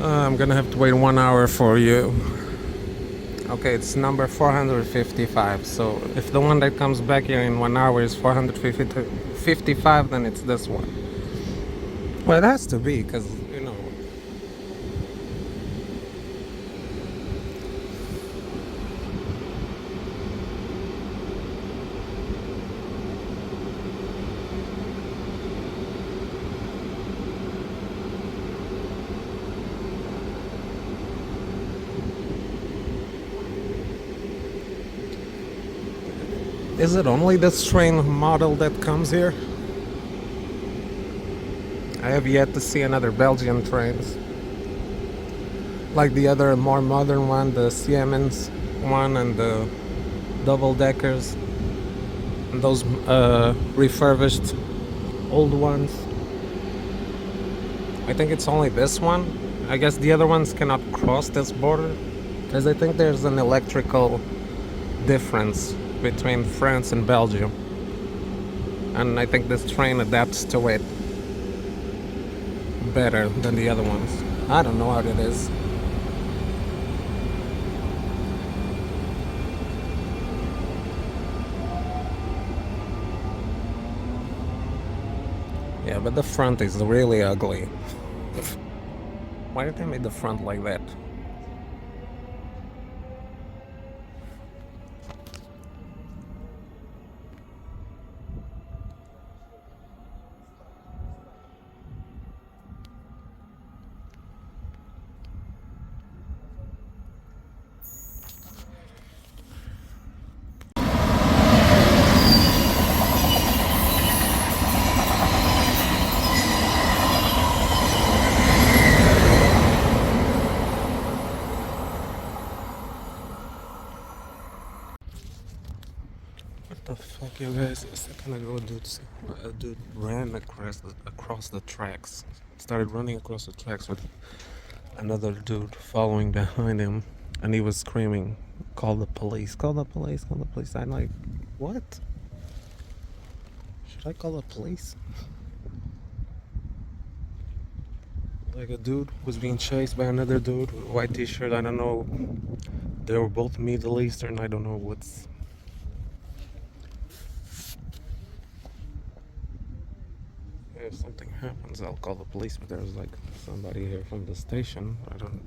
Speaker 3: I'm gonna have to wait 1 hour for you. Okay, it's number 455. So if the one that comes back here in 1 hour is 455, then it's this one. Well, it has to be, because, you know. Is it only this train model that comes here? I have yet to see another Belgian trains. Like the other more modern one, the Siemens one and the double-deckers. And those refurbished old ones. I think it's only this one. I guess the other ones cannot cross this border because I think there's an electrical difference between France and Belgium. And I think this train adapts to it better than the other ones. I don't know how it is. Yeah, but the front is really ugly. Why did they make the front like that? What the fuck, you guys? A second ago, a dude ran across the tracks. Started running across the tracks with another dude following behind him, and he was screaming, "Call the police! Call the police! Call the police!" I'm like, what? Should I call the police? Like a dude was being chased by another dude with a white t-shirt. I don't know. They were both Middle Eastern. I don't know what's. If something happens, I'll call the police. But there's like somebody here from the station. I don't.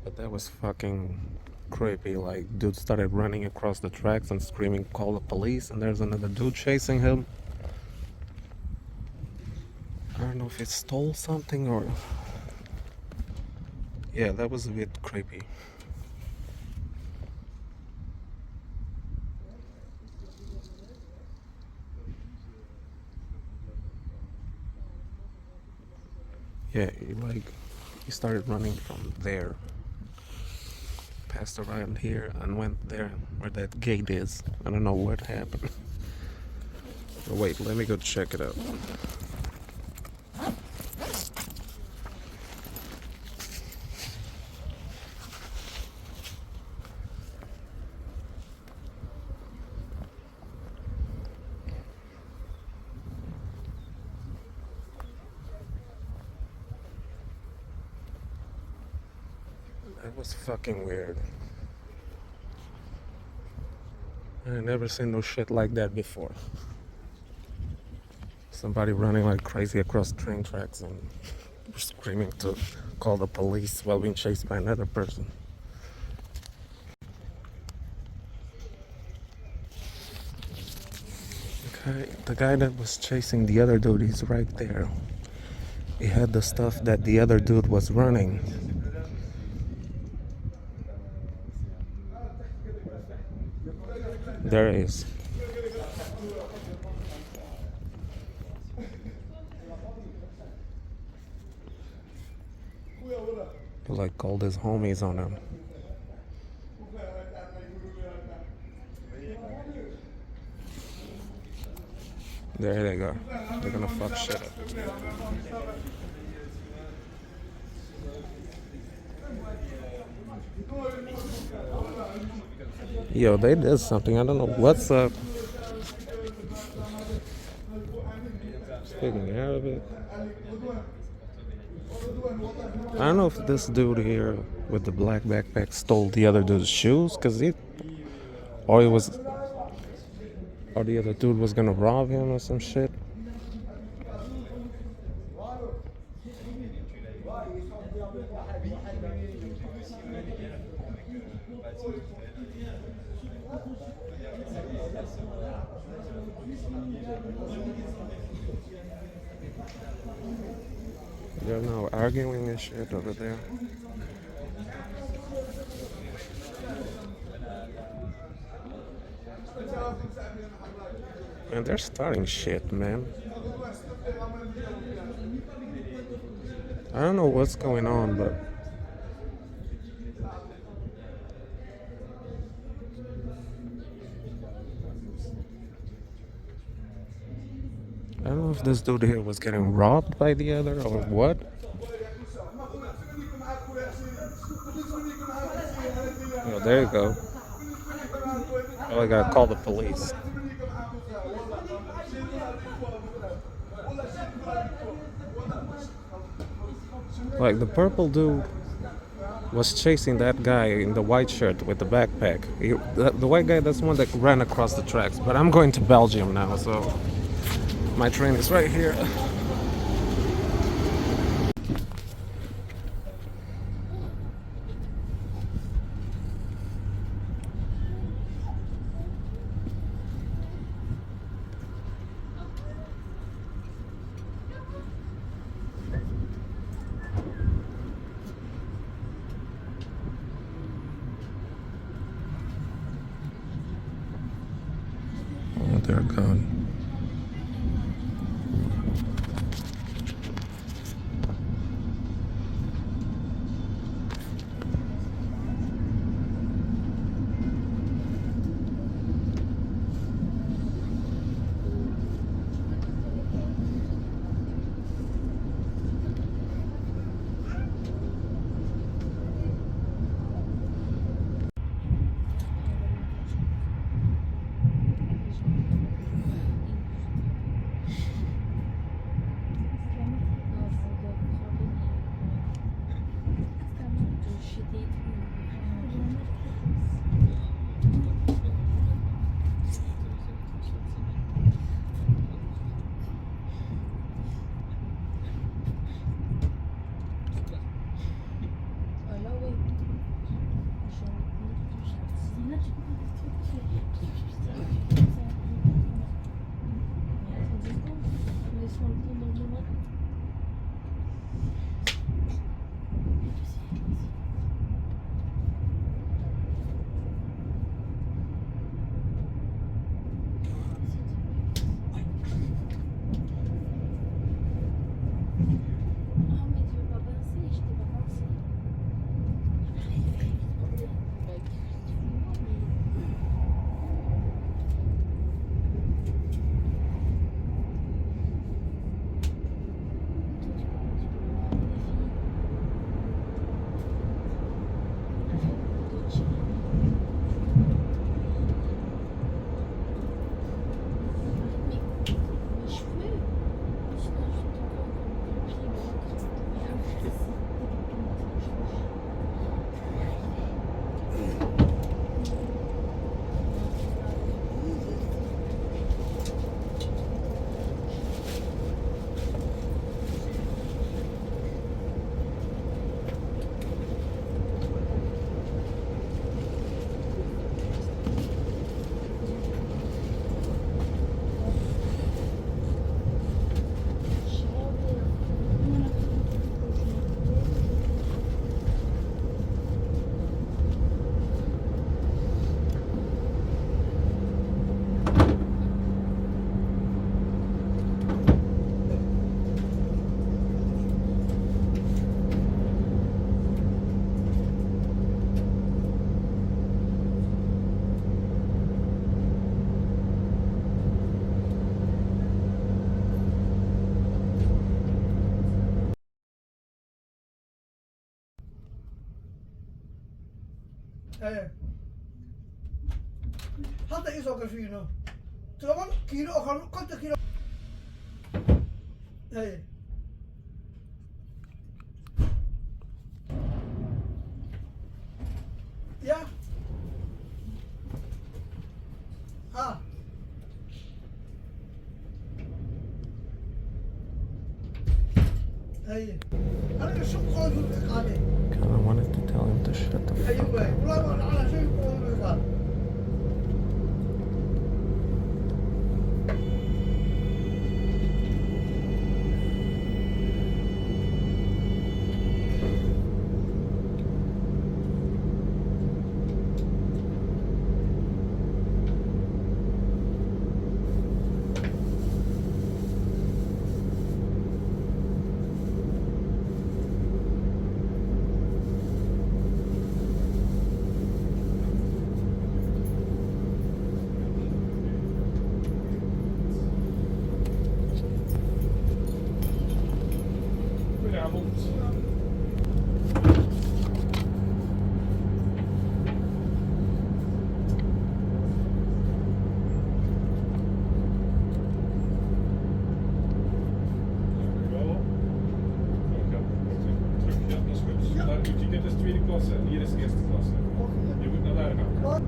Speaker 3: But that was fucking creepy. Like, dude started running across the tracks and screaming, "Call the police!" And there's another dude chasing him. I don't know if he stole something or. Yeah, that was a bit creepy. Yeah, he started running from there, passed around here, and went there where that gate is. I don't know what happened. But wait, let me go check it out. That was fucking weird. I never seen no shit like that before. Somebody running like crazy across train tracks and screaming to call the police while being chased by another person. Okay, the guy that was chasing the other dude, he's right there. He had the stuff that the other dude was running. There he is. He like called his homies on him. There they go. They're gonna fuck shit up. Yo, they did something. I don't know what's up. Speaking Arabic. I don't know if this dude here with the black backpack stole the other dude's shoes, or the other dude was gonna rob him or some shit. They're now arguing and shit over there. And they're starting shit, man. I don't know what's going on, but I don't know if this dude here was getting robbed by the other or what. Oh, there you go. Oh, I gotta call the police. Like the purple dude was chasing that guy in the white shirt with the backpack. The white guy, that's the one that ran across the tracks. But I'm going to Belgium now, so my train is right here. Oh, they're gone.
Speaker 2: Hadden is ook een vuur nog. Terwijl kilo, gewoon korte kilo. Hey. Ja. Ah. Hey. Had ik een soep gewoon goed gegaan.
Speaker 3: I wanted to tell him to shut the
Speaker 2: Hey,
Speaker 3: fuck up.
Speaker 2: hoe lang we alle zeven komen gaan?
Speaker 3: U-ticket is tweede klasse en hier is eerste klasse. Je moet naar daar gaan.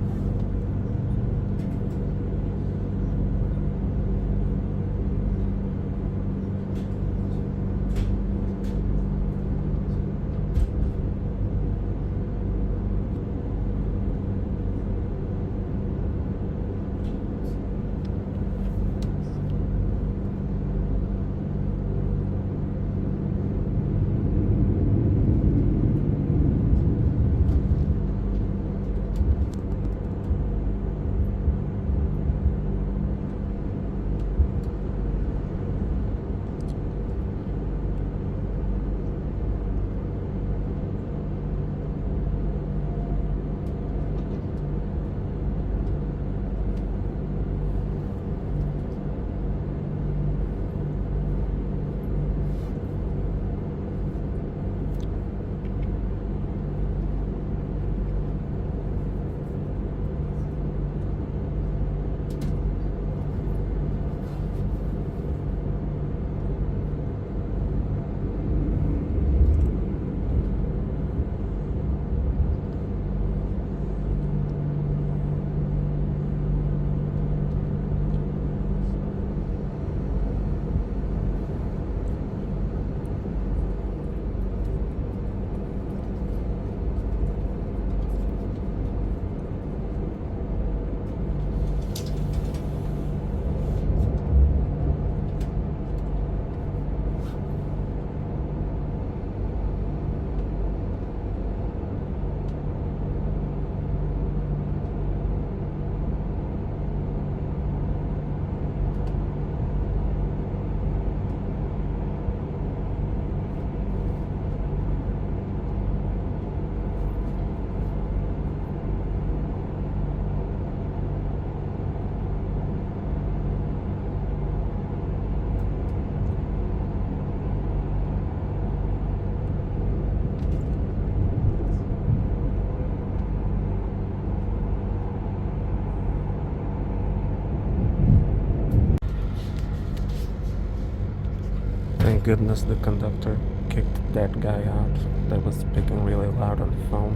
Speaker 3: Thank goodness the conductor kicked that guy out that was speaking really loud on the phone.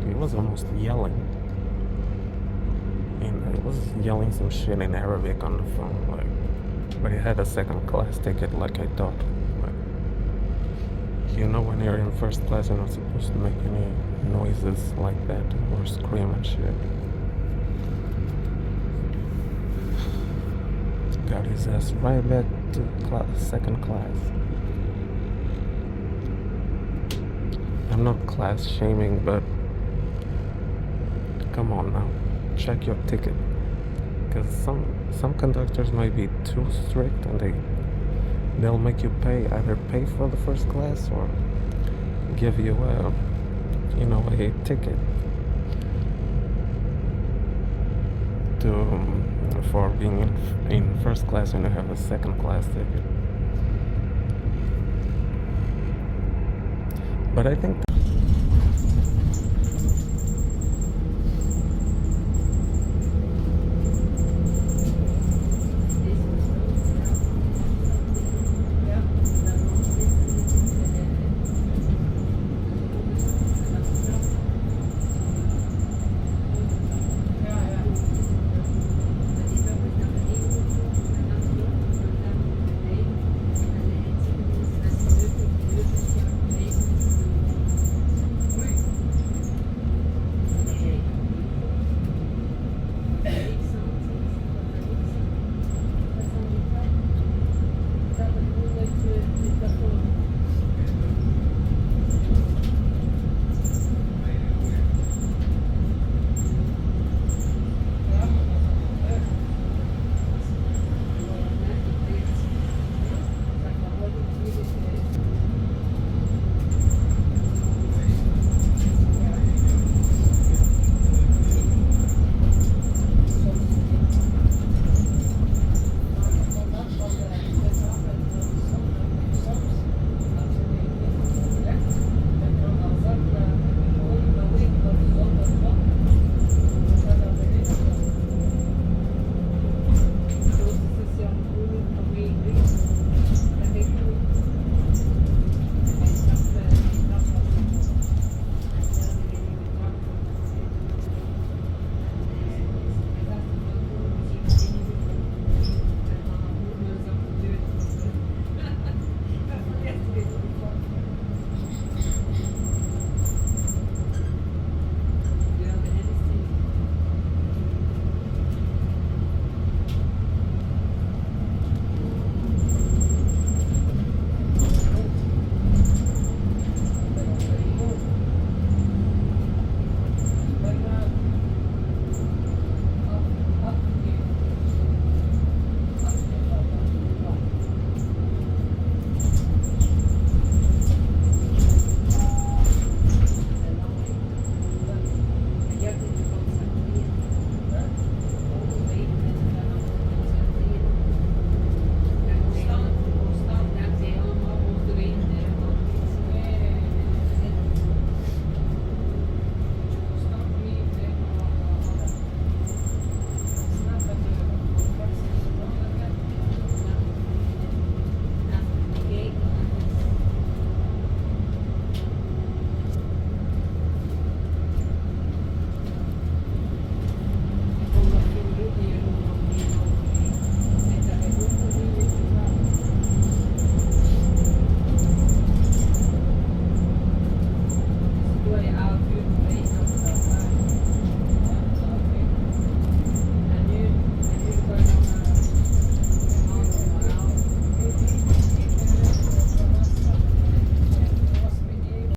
Speaker 3: He was almost yelling. And he was yelling some shit in Arabic on the phone, like, but he had a second class ticket like I thought. Like, you know, when you're in first class you're not supposed to make any noises like that or scream and shit. Got his ass right back to second class. I'm not class shaming, but come on now, check your ticket. Because some conductors might be too strict and they'll make you either pay for the first class or give you a ticket for being in first class when you have a second class ticket. But I think